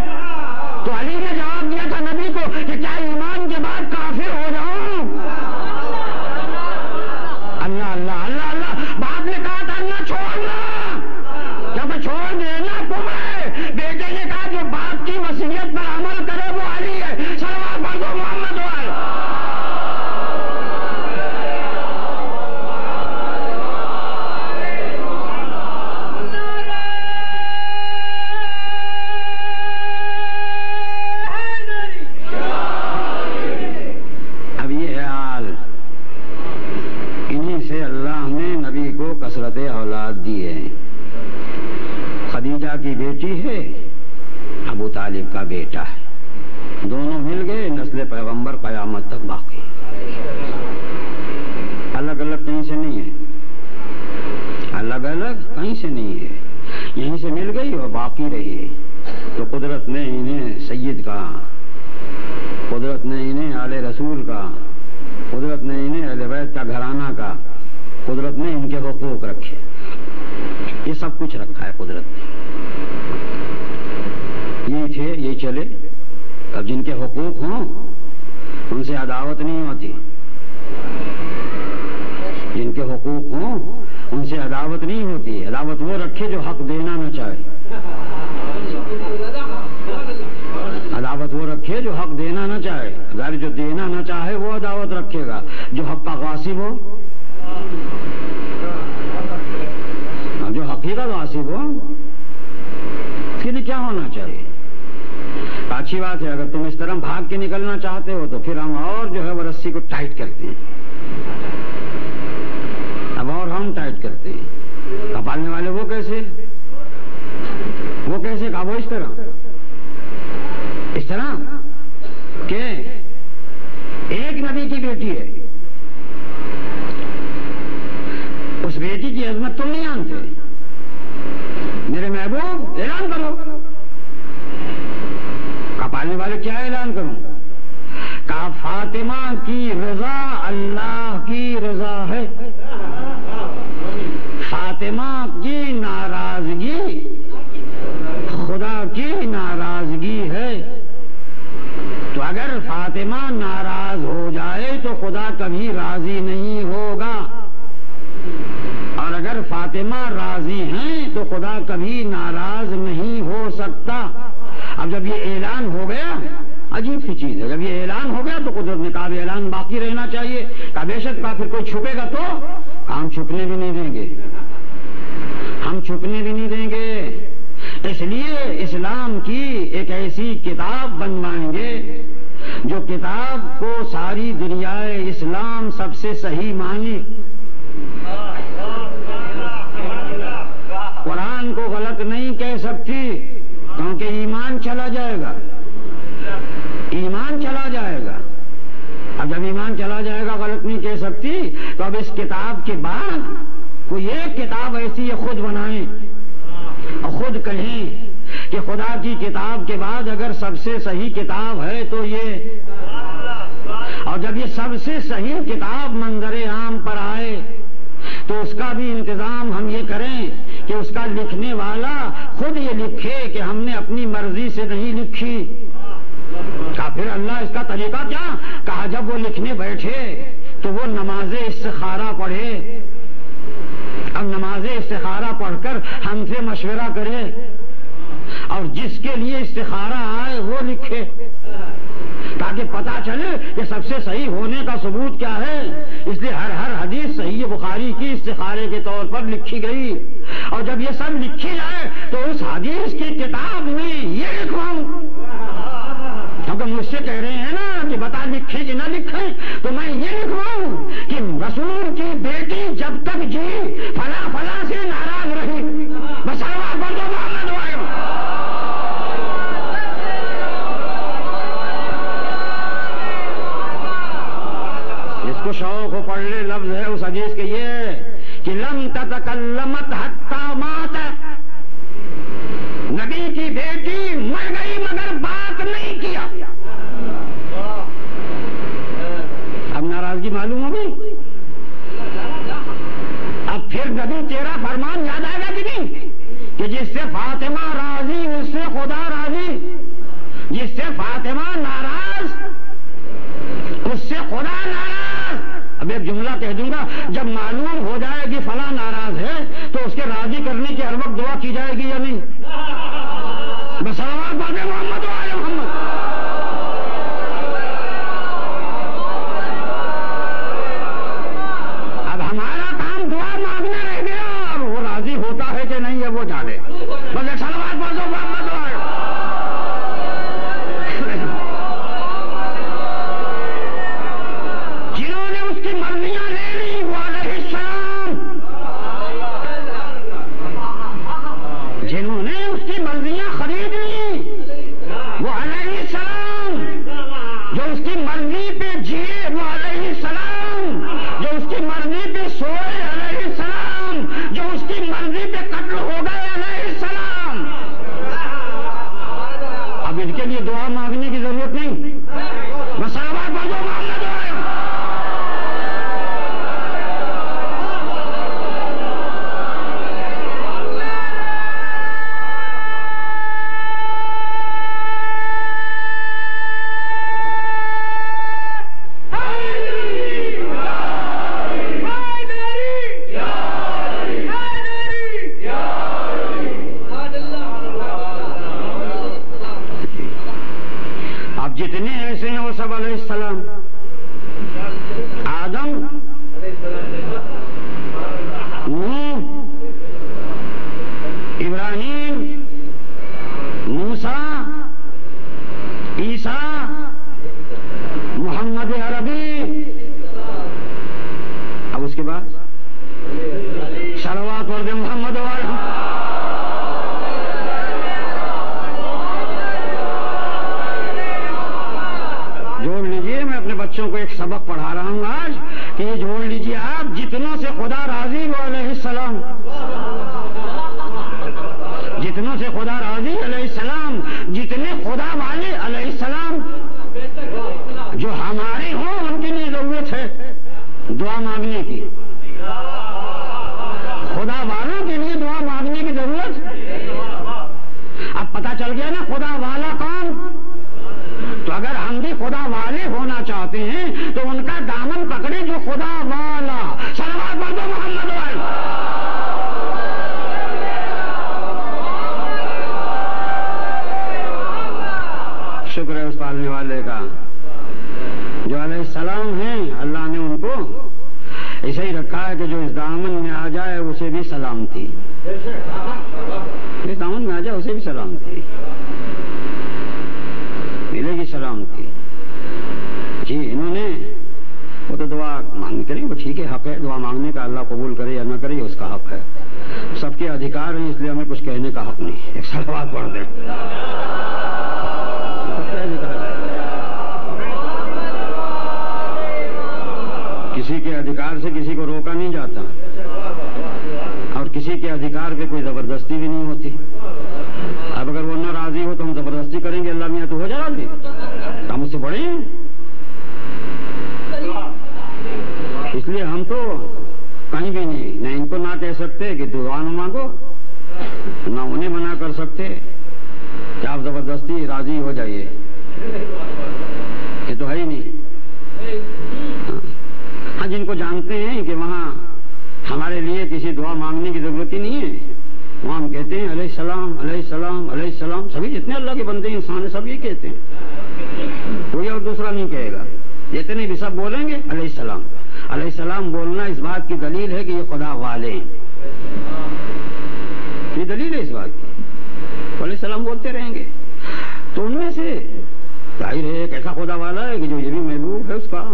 تو علی نے جواب دیا تھا نبی کو کہ کیا ایمان کے بعد کافر ہو جاؤں؟ اللہ اللہ اللہ اللہ، باپ نے کہا تھا نہ چھوڑنا، جب چھوڑ دینا تمہیں۔ بیٹے نے کہا جو باپ کی وصیت پر عمل کرے وہ علی ہے، صلوات پڑھ دو محمد وال۔ کثرت اولاد دی ہے۔ خدیجہ کی بیٹی ہے، ابو طالب کا بیٹا ہے، دونوں مل گئے، نسل پیغمبر قیامت تک باقی، الگ الگ کہیں سے نہیں ہے، الگ الگ کہیں سے نہیں ہے، یہیں سے مل گئی اور باقی رہی۔ تو قدرت نے انہیں سید کہا، قدرت نے انہیں آل رسول کا، قدرت نے انہیں اہل بیت کا گھرانہ کا، قدرت نے ان کے حقوق رکھے، یہ سب کچھ رکھا ہے قدرت نے، یہ تھے یہ چلے۔ اب جن کے حقوق ہوں ان سے عداوت نہیں ہوتی، جن کے حقوق ہوں ان سے عداوت نہیں ہوتی، عداوت وہ رکھے جو حق دینا نہ چاہے، عداوت وہ رکھے جو حق دینا نہ چاہے، اگر جو دینا نہ چاہے وہ عداوت رکھے گا، جو حق کا غاصب ہو، جو حقیقت غاصب ہو پھر کیا ہونا چاہیے؟ اچھی بات ہے، اگر تم اس طرح بھاگ کے نکلنا چاہتے ہو تو پھر ہم اور جو ہے وہ رسی کو ٹائٹ کرتے ہیں، اب اور ہم ٹائٹ کرتے ہیں۔ کپالنے والے وہ کیسے کہا وہ اس طرح کہ ایک نبی کی بیٹی ہے، اس بیٹی کی عظمت تم نہیں جانتے، میرے محبوب اعلان کرو۔ کپالنے والے کیا اعلان کروں؟ کہا فاطمہ کی رضا اللہ کی رضا ہے، فاطمہ کی ناراضگی خدا کی ناراضگی ہے۔ تو اگر فاطمہ ناراض ہو جائے تو خدا کبھی راضی نہیں ہوگا، اور اگر فاطمہ راضی ہیں تو خدا کبھی ناراض نہیں ہو سکتا۔ اب جب یہ اعلان ہو گیا، عجیب سی چیز ہے، جب یہ اعلان ہو گیا تو قدرت نے کہا اعلان باقی رہنا چاہیے، کہا بے شک، کہا پھر کوئی چھپے گا تو ہم چھپنے بھی نہیں دیں گے، ہم چھپنے بھی نہیں دیں گے، اس لیے اسلام کی ایک ایسی کتاب بنوائیں گے جو کتاب کو ساری دنیائے اسلام سب سے صحیح مانے، قرآن کو غلط نہیں کہہ سکتی کیونکہ ایمان چلا جائے گا، ایمان چلا جائے گا۔ اب جب ایمان چلا جائے گا غلط نہیں کہہ سکتی، تو اب اس کتاب کے بعد کوئی ایک کتاب ایسی ہے خود بنائیں اور خود کہیں کہ خدا کی کتاب کے بعد اگر سب سے صحیح کتاب ہے تو یہ، اور جب یہ سب سے صحیح کتاب منظر عام پر آئے تو اس کا بھی انتظام ہم یہ کریں کہ اس کا لکھنے والا خود یہ لکھے کہ ہم نے اپنی مرضی سے نہیں لکھی۔ کہا پھر اللہ اس کا طریقہ کیا؟ کہا جب وہ لکھنے بیٹھے تو وہ نماز استخارہ پڑھے، اب نماز استخارہ پڑھ کر ہم سے مشورہ کرے اور جس کے لیے استخارہ آئے وہ لکھے، تاکہ پتا چلے کہ سب سے صحیح ہونے کا ثبوت کیا ہے۔ اس لیے ہر حدیث صحیح بخاری کی استخارے کے طور پر لکھی گئی، اور جب یہ سب لکھی جائے تو اس حدیث کی کتاب میں یہ لکھواؤں، کیونکہ مجھ سے کہہ رہے ہیں نا کہ بتا لکھیں کہ نہ لکھیں، تو میں یہ لکھواؤں کہ رسول کی بیٹی جب تک جی فلاں فلاں سے ناراض رہی، بس اللہ پڑھ دو محمد وائے۔ جس کو شوق ہو پڑھ لے، لفظ ہے اس حدیث کے یہ کہ لم تتکلمت حتی ماتت، نبی کی بیٹی مر گئی مگر بات نہیں کیا۔ اب ناراضگی معلوم ہو گئی، اب پھر نبی تیرا فرمان یاد آئے گا کہ نہیں کہ جس سے فاطمہ راضی اس سے خدا راضی، جس سے فاطمہ ناراض اس سے خدا ناراض۔ اب ایک جملہ کہہ دوں گا، جب معلوم ہو جائے گی فلاں ناراض ہے تو اس کے راضی کرنے کی ہر وقت دعا کی جائے گی یا نہیں؟ بس صلوات پڑھ دیں محمد و آل محمد۔ اب ہمارا کام دعا مانگنا رہ گیا، اب وہ راضی ہوتا ہے کہ نہیں ہے وہ جانے، بس صلوات پڑھ دو محمد و آل۔ جنہوں نے اس کی مرضیاں لے لی وہ علیہ السلام، جنہوں نے اس کی مرضیاں خرید لی وہ علیہ السلام، جو اس کی مرضی پہ جیے وہ علیہ السلام، جو اس کی مرضی پہ سوئے علیہ السلام، جو اس کی مرضی پہ قتل ہو گئے علیہ السلام۔ اب ان کے لیے دعا مانگنے کی ضرورت نہیں، بس صلوات پڑھ دو محمد وائے۔ جتنے ایسے ہیں وہ سب علیہ السلام، آدم، نوح، ابراہیم، موسیٰ، عیسیٰ، محمد عربی، اب اس کے بعد صلوات پڑھ دیں محمد والا۔ بچوں کو ایک سبق پڑھا رہا ہوں آج کہ یہ جوڑ لیجیے آپ، جتنوں سے خدا راضی وہ علیہ السلام، جتنوں سے خدا راضی علیہ السلام، جتنے خدا والے علیہ السلام، جو ہمارے ہوں ان کی نہیں ضرورت ہے دعا مانگنے کی، خدا والوں کے لیے دعا مانگنے کی ضرورت۔ اب پتہ چل گیا نا خدا والا کون، تو اگر ہم بھی خدا والے ہونا چاہتے ہیں تو ان کا دامن پکڑے جو خدا والا۔ صلوات پڑھ دو محمد وائے۔ شکر ہے اس پالنے والے کا جو علیہ السلام ہیں، اللہ نے ان کو ایسے ہی رکھا ہے کہ جو اس دامن میں آ جائے اسے بھی سلامتی، اس دامن میں آ جائے اسے بھی سلامتی ملے گی، سلامتی۔ جی انہوں نے وہ تو دعا مانگنی کریں، وہ ٹھیک ہے، حق ہے دعا مانگنے کا، اللہ قبول کرے یا نہ کرے اس کا حق ہے، سب کے ادھیکار ہیں، اس لیے ہمیں کچھ کہنے کا حق نہیں۔ ایک صلوات پڑھ دیں۔ کسی کے ادھیکار سے کسی کو روکا نہیں جاتا، اور کسی کے ادھیکار پہ کوئی زبردستی بھی نہیں ہوتی۔ اب اگر وہ نہ راضی ہو تو ہم زبردستی کریں گے، اللہ میاں تو ہو جا راضی، ہم اس سے بڑے ہیں، اس لیے ہم تو کہیں بھی نہیں، نہ ان کو نہ کہہ سکتے کہ دعا نہ مانگو، نہ انہیں منع کر سکتے کہ آپ زبردستی راضی ہو جائیے، یہ تو ہے ہی نہیں۔ ہاں جن کو جانتے ہیں کہ وہاں ہمارے لیے کسی دعا مانگنے کی ضرورت ہی نہیں ہے، وہاں ہم کہتے ہیں علیہ السلام علیہ السلام علیہ السلام، سبھی جتنے اللہ کے بندے انسان ہیں سب یہ کہتے ہیں، کوئی اور دوسرا نہیں کہے گا، جتنے بھی سب بولیں گے علیہ السلام۔ علیہ السلام بولنا اس بات کی دلیل ہے کہ یہ خدا والے ہیں، یہ دلیل ہے اس بات کی، علیہ السلام بولتے رہیں گے۔ تو ان میں سے ظاہر ہے ایک ایسا خدا والا ہے کہ جو یہ بھی محبوب ہے، اس کا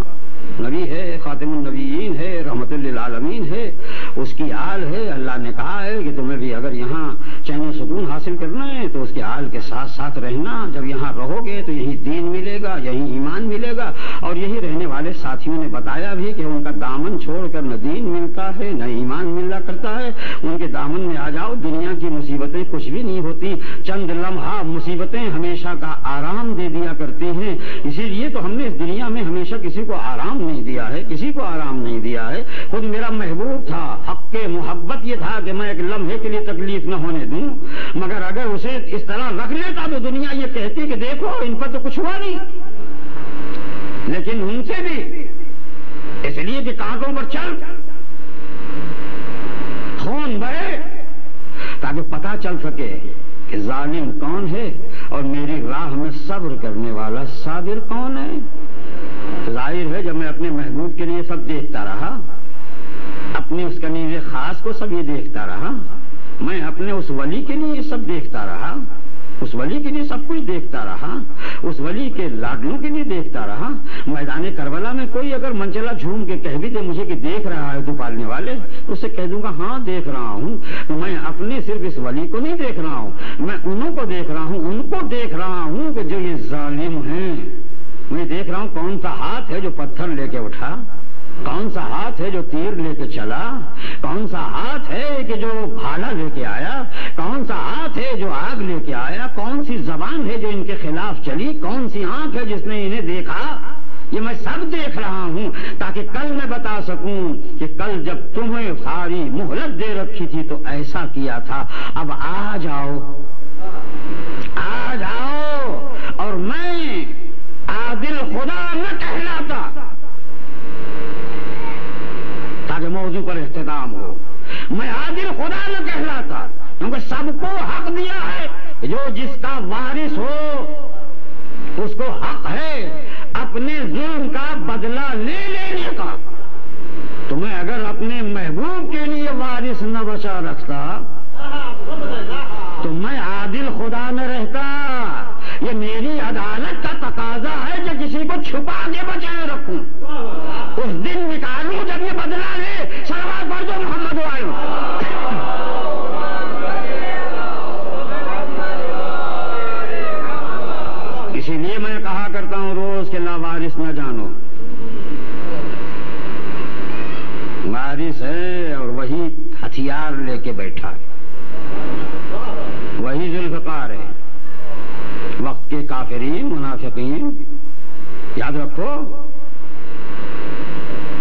نبی ہے، خاتم النبیین ہے، رحمت للعالمین ہے، اس کی آل ہے۔ اللہ نے کہا ہے کہ تمہیں بھی اگر یہاں چین و سکون حاصل کرنا ہے تو اس کے آل کے ساتھ ساتھ رہنا، جب یہاں رہو گے تو یہی دین ملے گا، یہی ایمان ملے گا۔ اور یہی رہنے والے ساتھیوں نے بتایا بھی کہ ان کا دامن چھوڑ کر نہ دین ملتا ہے نہ ایمان ملا کرتا ہے، ان کے دامن میں آ جاؤ، دنیا کی مصیبتیں کچھ بھی نہیں ہوتی، چند لمحہ مصیبتیں ہمیشہ کا آرام دے دیا کرتی ہیں۔ اسی لیے تو ہم نے اس دنیا میں ہمیشہ کسی کو آرام نہیں دیا ہے، کسی کو آرام نہیں دیا ہے۔ خود میرا محبوب تھا، حق کے محبت یہ تھا کہ میں ایک لمحے کے لیے تکلیف نہ ہونے دوں، مگر اگر اسے اس طرح رکھ لیتا تو دنیا یہ کہتی کہ دیکھو ان پر تو کچھ ہوا نہیں، لیکن ان سے بھی اس لیے کہ کانٹوں پر چل خون بہے تاکہ پتہ چل سکے کہ ظالم کون ہے اور میری راہ میں صبر کرنے والا صابر کون ہے۔ ظاہر ہے جب میں اپنے محبوب کے لیے سب دیکھتا رہا، اپنے اس کنیز خاص کو سب یہ دیکھتا رہا، میں اپنے اس ولی کے لیے سب دیکھتا رہا، اس ولی کے لیے سب کچھ دیکھتا رہا، اس ولی کے لاڈلوں کے لیے دیکھتا رہا۔ میدان کربلا میں کوئی اگر منچلا جھوم کے کہہ بھی دے مجھے کہ دیکھ رہا ہے تو پالنے والے، تو اسے کہہ دوں گا ہاں دیکھ رہا ہوں۔ تو میں اپنے صرف اس ولی کو نہیں دیکھ رہا ہوں، میں انہوں کو دیکھ رہا ہوں، ان کو دیکھ رہا ہوں کہ جو یہ ظالم ہیں۔ میں دیکھ رہا ہوں کون سا ہاتھ ہے جو پتھر لے کے اٹھا، کون سا ہاتھ ہے جو تیر لے کے چلا، کون سا ہاتھ ہے کہ جو بھالا لے کے آیا، کون سا ہاتھ ہے جو آگ لے کے آیا، کون سی زبان ہے جو ان کے خلاف چلی، کون سی آنکھ ہے جس نے انہیں دیکھا۔ یہ میں سب دیکھ رہا ہوں تاکہ کل میں بتا سکوں کہ کل جب تمہیں ساری مہلت دے رکھی تھی تو ایسا کیا تھا، اب آ جاؤ، آ جاؤ اور میں عادل خدا نہ کہلاتا، تاکہ موضوع پر اختتام ہو، میں عادل خدا نہ کہلاتا، کیونکہ سب کو حق دیا ہے، جو جس کا وارث ہو اس کو حق ہے اپنے ظلم کا بدلہ لے لینے کا۔ تو میں اگر اپنے محبوب کے لیے وارث نہ بچا رکھتا تو میں عادل خدا نہ رہتا۔ یہ میری عدالت کا تقاضا ہے کہ کسی کو چھپا کے بچائے رکھوں، اس دن نکالوں جب یہ بدلہ لے۔ صلوات پڑھ دو محمد والو۔ اسی لیے میں کہا کرتا ہوں روز کہ لا وارث نہ جانو، وارث ہے اور وہی ہتھیار لے کے بیٹھا ہے، وہی ذوالفقار ہے۔ وقت کے کافرین منافقین یاد رکھو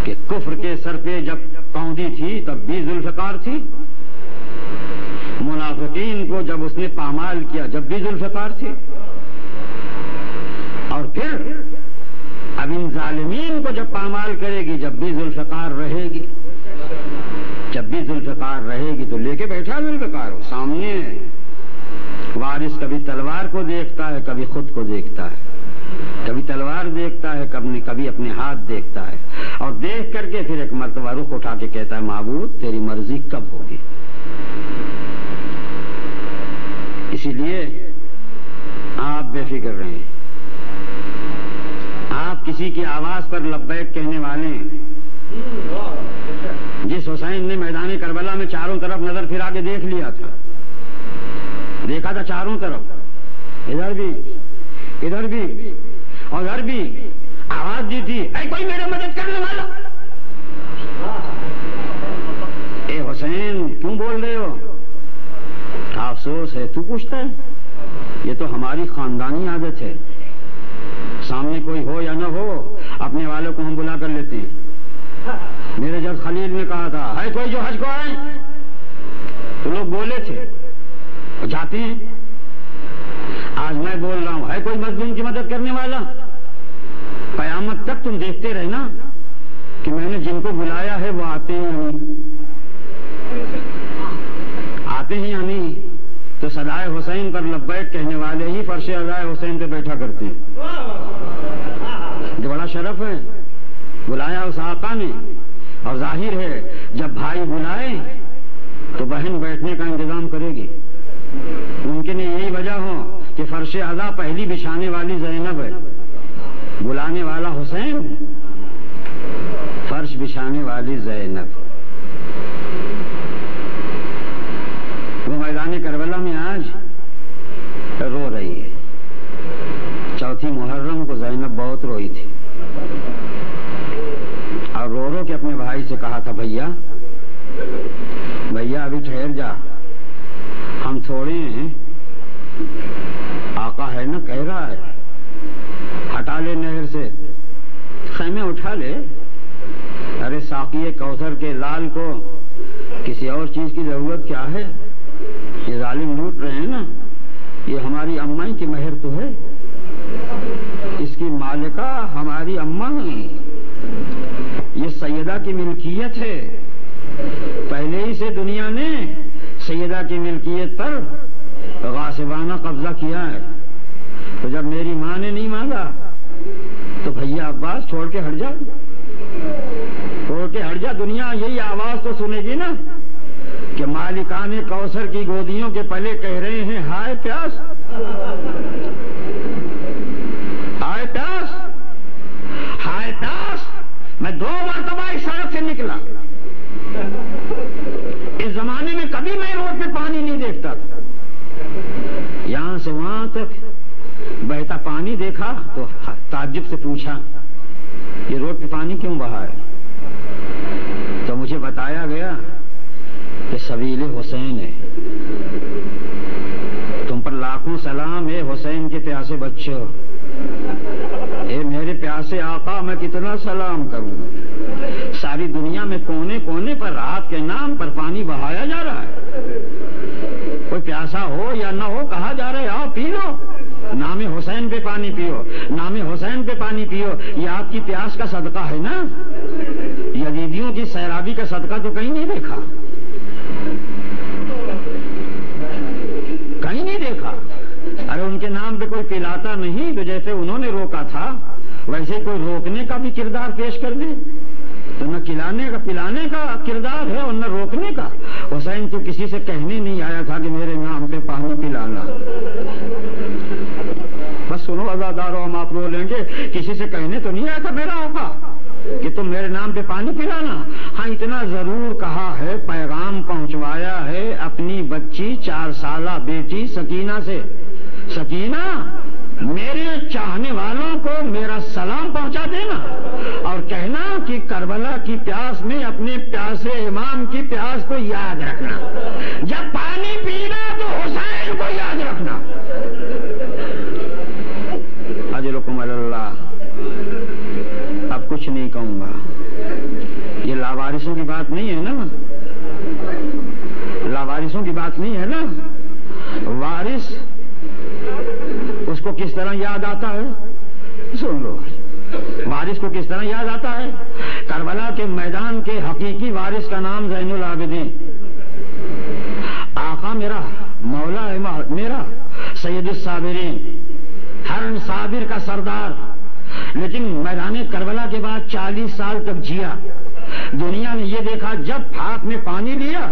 کہ کفر کے سر پہ جب پاؤندی تھی تب بھی ذوالفقار تھی، منافقین کو جب اس نے پامال کیا جب بھی ذوالفقار تھی، اور پھر اب ان ظالمین کو جب پامال کرے گی جب بھی ذوالفقار رہے گی، جب بھی ذوالفقار رہے گی تو لے کے بیٹھا ذوالفقار ہو سامنے۔ وارث کبھی تلوار کو دیکھتا ہے کبھی خود کو دیکھتا ہے، کبھی تلوار دیکھتا ہے کبھی اپنے ہاتھ دیکھتا ہے، اور دیکھ کر کے پھر ایک مرتبہ رخ اٹھا کے کہتا ہے معبود تیری مرضی کب ہوگی۔ اسی لیے آپ بے فکر رہیں، آپ کسی کی آواز پر لبیک کہنے والے ہیں۔ جس حسین نے میدان کربلا میں چاروں طرف نظر پھرا کے دیکھ لیا تھا، دیکھا تھا چاروں طرف، ادھر بھی ادھر بھی اور ادھر بھی، آواز دی تھی اے کوئی میرے مدد کرنے والا، اے حسین کیوں بول رہے ہو؟ افسوس ہے تو پوچھتا ہے، یہ تو ہماری خاندانی عادت ہے، سامنے کوئی ہو یا نہ ہو اپنے والوں کو ہم بلا کر لیتے ہیں۔ میرے جب خلیل نے کہا تھا ہے کوئی جو حج کو آئے تو لوگ بولے تھے جاتے ہیں، آج میں بول رہا ہوں ہے کوئی مظلوم کی مدد کرنے والا؟ قیامت تک تم دیکھتے رہنا کہ میں نے جن کو بلایا ہے وہ آتے ہیں یا نہیں، آتے ہیں یا نہیں۔ تو صدائے حسین پر لبیک کہنے والے ہی فرش عزائے حسین پہ بیٹھا کرتے ہیں، جو بڑا شرف ہے، بلایا اس آقا نے، اور ظاہر ہے جب بھائی بلائے تو بہن بیٹھنے کا انتظام کرے گی. ممکن ہے یہی وجہ ہو کہ فرش اعلیٰ پہلی بچھانے والی زینب ہے، بلانے والا حسین، فرش بچھانے والی زینب. وہ میدان کربلا میں آج رو رہی ہے. چوتھی محرم کو زینب بہت روئی تھی اور رو رو کے اپنے بھائی سے کہا تھا بھیا ابھی ٹھہر جا، ہم تھوڑے ہیں، آقا ہے نا کہہ رہا ہے ہٹا لے نہر سے، خیمے اٹھا لے. ارے ساقی کوثر کے لال کو کسی اور چیز کی ضرورت کیا ہے؟ یہ ظالم لوٹ رہے ہیں نا، یہ ہماری اماں کی مہر تو ہے، اس کی مالکہ ہماری اماں ہیں، یہ سیدہ کی ملکیت ہے. پہلے ہی سے دنیا نے سیدہ کی ملکیت پر غاصبانہ قبضہ کیا ہے. تو جب میری ماں نے نہیں مانگا تو بھیا عباس چھوڑ کے ہٹ جا، چھوڑ کے ہٹ جا. دنیا یہی آواز تو سنے گی نا کہ مالکان کوثر کی گودیوں کے پلے کہہ رہے ہیں ہائے پیاس، ہائے پیاس، ہائے پیاس. میں 2 مرتبہ اس سڑک سے نکلا، اس زمانے میں کبھی میں روڈ پہ پانی نہیں دیکھتا تھا. یہاں سے وہاں تک بہتا پانی دیکھا تو تعجب سے پوچھا یہ روڈ پہ پانی کیوں بہا ہے؟ تو مجھے بتایا گیا کہ سبیل حسین ہے. تم پر لاکھوں سلام اے حسین کے پیاسے بچوں، اے میرے پیاسے آقا، میں کتنا سلام کروں. ساری دنیا میں کونے کونے پر آپ کے نام پر پانی بہایا جا رہا ہے. کوئی پیاسا ہو یا نہ ہو کہا جا رہا ہے آؤ پی لو، نام حسین پہ پانی پیو، نام حسین پہ پانی پیو. یہ آپ کی پیاس کا صدقہ ہے نا. یزیدیوں کی سیرابی کا صدقہ تو کہیں نہیں دیکھا، کہیں نہیں دیکھا. ارے ان کے نام پہ کوئی پلاتا نہیں تو جیسے انہوں نے روکا تھا ویسے کوئی روکنے کا بھی کردار پیش کر دے تو نہ کھلانے کا پلانے کا کردار ہے اور نہ روکنے کا. حسین تو کسی سے کہنے نہیں آیا تھا کہ میرے نام پہ پانی پلانا. بس سنو عزادارو، ہم آپ رو لیں گے، کسی سے کہنے تو نہیں آیا تھا میرا آقا کہ تم میرے نام پہ پانی پلانا. ہاں اتنا ضرور کہا ہے، پیغام پہنچوایا ہے اپنی بچی 4 سالہ بیٹی سکینہ سے، سکینہ میرے چاہنے والوں کو میرا سلام پہنچا دینا اور کہنا کہ کربلا کی پیاس میں اپنے پیاسے امام کی پیاس کو یاد رکھنا. جب پانی پینا تو حسین کو یاد رکھنا. اجرکم اللہ. اب کچھ نہیں کہوں گا، یہ لاوارثوں کی بات نہیں ہے نا، لاوارثوں کی بات نہیں ہے نا. وارث اس کو کس طرح یاد آتا ہے سن لو. وارث کو کس طرح یاد آتا ہے؟ کربلا کے میدان کے حقیقی وارث کا نام زین العابدین، آقا میرا، مولا میرا، سید الصابرین، ہر صابر کا سردار. لیکن میدان کربلا کے بعد 40 سال تک جیا. دنیا نے یہ دیکھا جب ہاتھ میں پانی لیا،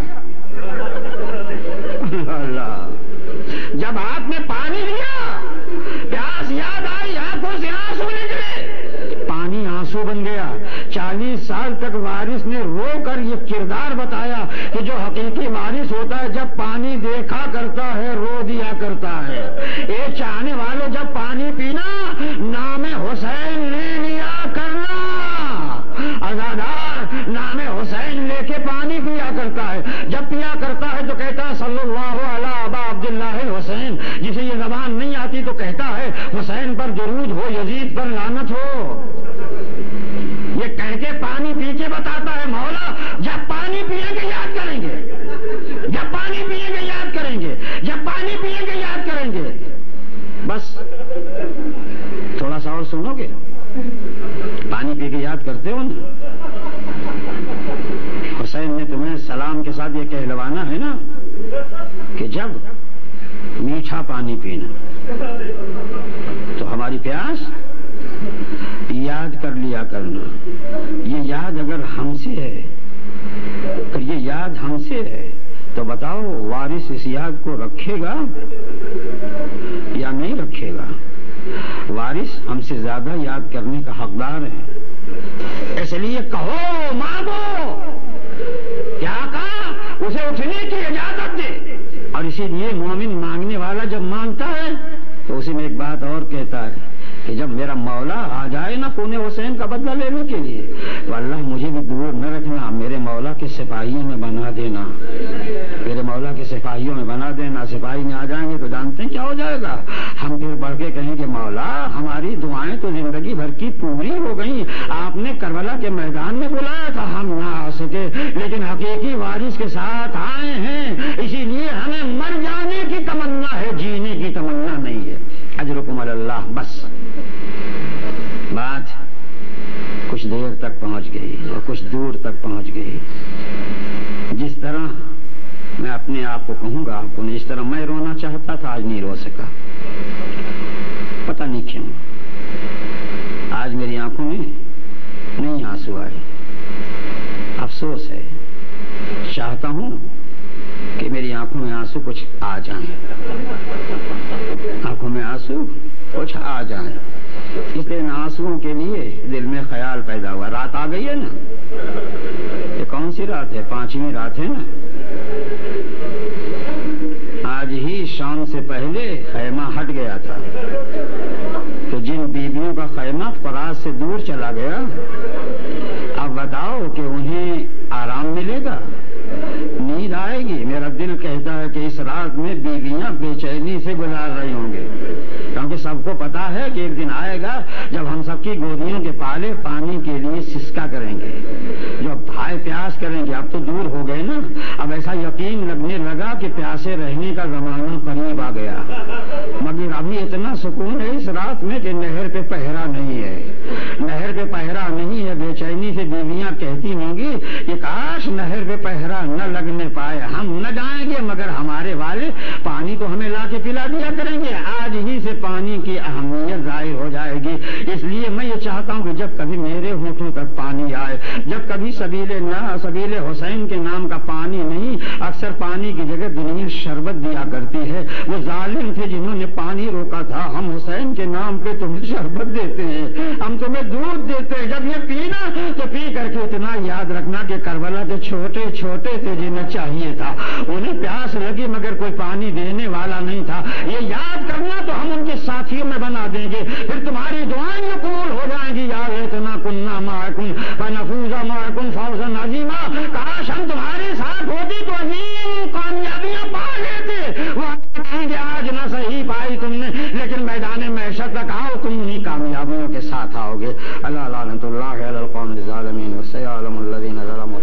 اللہ، جب ہاتھ میں پانی لیا پیاس یاد آئی، آنکھوں سے آنسو نکلے، پانی آنسو بن گیا. 40 سال تک وارث نے رو کر یہ کردار بتایا کہ جو حقیقی وارث ہوتا ہے جب پانی دیکھا کرتا ہے رو دیا کرتا ہے. اے چاہنے والوں، جب پانی پینا نام حسین لے لیا کرنا. عزادار نام حسین لے کے پانی پیا کرتا ہے. جب پیا کرتا ہے تو کہتا ہے صلی اللہ علی ابا عبداللہ حسین. جسے یہ زبان نہیں آتی تو کہتا ہے حسین پر درود ہو، یزید پر لعنت ہو. یہ کہہ کے پانی پی کے بتاتا ہے مولا جب پانی پیئیں گے یاد کریں گے، جب پانی پیئیں گے یاد کریں گے، جب پانی پیئیں گے یاد کریں گے. بس تھوڑا سا اور سنو گے، پانی پی کے یاد کرتے ہو نا. حسین نے تمہیں سلام کے ساتھ یہ کہلوانا ہے نا کہ جب میٹھا پانی پینا تو ہماری پیاس یاد کر لیا کرنا. یہ یاد اگر ہم سے ہے، اگر یہ یاد ہم سے ہے تو بتاؤ وارث اس یاد کو رکھے گا یا نہیں رکھے گا؟ وارث ہم سے زیادہ یاد کرنے کا حقدار ہے. اس لیے کہو مانگو. کیا کہا؟ اسے اٹھنے کی اجازت دے. اور اسی لیے مومن مانگنے والا جب مانگتا ہے تو اسی میں ایک بات اور کہتا ہے کہ جب میرا مولا آ جائے نا پونے حسین کا بدلہ لینے کے لیے تو اللہ مجھے بھی دور نہ رکھنا، میرے مولا کے سپاہیوں میں بنا دینا، میرے مولا کے سپاہیوں میں بنا دینا. سپاہی میں آ جائیں گے تو جانتے ہیں کیا ہو جائے گا؟ ہم پھر بڑھ کے کہیں کہ مولا ہماری دعائیں تو زندگی بھر کی پوری ہو گئیں، آپ نے کربلا کے میدان میں بلایا تھا ہم نہ آ سکے، لیکن حقیقی وارث کے ساتھ آئے ہیں، اسی لیے ہمیں مر جانے کی تمنا ہے، جینے کی تمنا نہیں ہے. اجرکم علی اللہ. بس بات کچھ دیر تک پہنچ گئی اور کچھ دور تک پہنچ گئی. جس طرح میں اپنے آپ کو کہوں گا آپ کو، جس طرح میں رونا چاہتا تھا آج نہیں رو سکا. پتہ نہیں کیوں آج میری آنکھوں میں نہیں آنسو آئے. افسوس ہے. چاہتا ہوں کہ میری آنکھوں میں آنسو کچھ آ جائیں، آنکھوں میں آنسو کچھ آ جائیں. اس لیے آنسوؤں کے لیے دل میں خیال پیدا ہوا. رات آ گئی ہے نا. یہ کون سی رات ہے؟ 5ویں رات ہے نا. آج ہی شام سے پہلے خیمہ ہٹ گیا تھا، تو جن بیویوں کا خیمہ فراز سے دور چلا گیا، اب بتاؤ کہ انہیں آرام ملے گا؟ نیند آئے گی؟ میرا دل کہتا ہے کہ اس رات میں بیویاں بے چینی سے گزار رہی ہوں گے، کیونکہ سب کو پتا ہے کہ ایک دن آئے گا جب ہم سب کی گودیوں کے پالے پانی کے لیے سسکا کریں گے، جو بھائی پیاس کریں گے. اب تو دور ہو گئے نا، اب ایسا یقین لگنے لگا کہ پیاسے رہنے کا زمانہ قریب آ گیا. مگر ابھی اتنا سکون ہے اس رات میں کہ نہر پہ پہرا نہیں ہے، نہر پہ پہرا نہیں ہے. بے چینی سے بیویاں کہتی ہوں گی کہ کاش نہر پہ پہرا نہ لگنے پائے، ہم نہ جائیں گے مگر ہمارے والے پانی تو ہمیں لا کے پلا دیا کریں گے. آج ہی سے پانی کی اہمیت ظاہر ہو جائے گی. اس لیے میں یہ چاہتا ہوں کہ جب کبھی میرے ہونٹوں تک پانی آئے، جب کبھی سبیل حسین کے نام کا پانی نہیں، اکثر پانی کی جگہ دنیا شربت دیا کرتی ہے. وہ ظالم تھے جنہوں نے پانی روکا تھا. ہم حسین کے نام پہ تمہیں شربت دیتے ہیں، ہم تمہیں دودھ دیتے ہیں. جب یہ پینا تو پی کر کے اتنا یاد رکھنا کہ کربلا کے چھوٹے چھوٹے تھے جنہیں چاہیے تھا، انہیں پیاس لگی مگر کوئی پانی دینے والا نہیں تھا. یہ یاد کرنا تو ہم ان کے ساتھیوں میں بنا دیں گے، پھر تمہاری دعائیں قبول ہو جائیں گی. یا لیتنا کنا معکم فنفوز معکم فوزا عظیما. کاش ہم تمہارے ساتھ ہوتے تو عظیم کامیابیاں پا لیتے. وہ کہیں گے آج نہ صحیح پائی تم نے، لیکن میدان معیشت تک آؤ تم انہیں کامیابیوں کے ساتھ آؤ گے. اللہ لعنت اللہ علی القوم الظالمین وسيعلم الذين ظلموا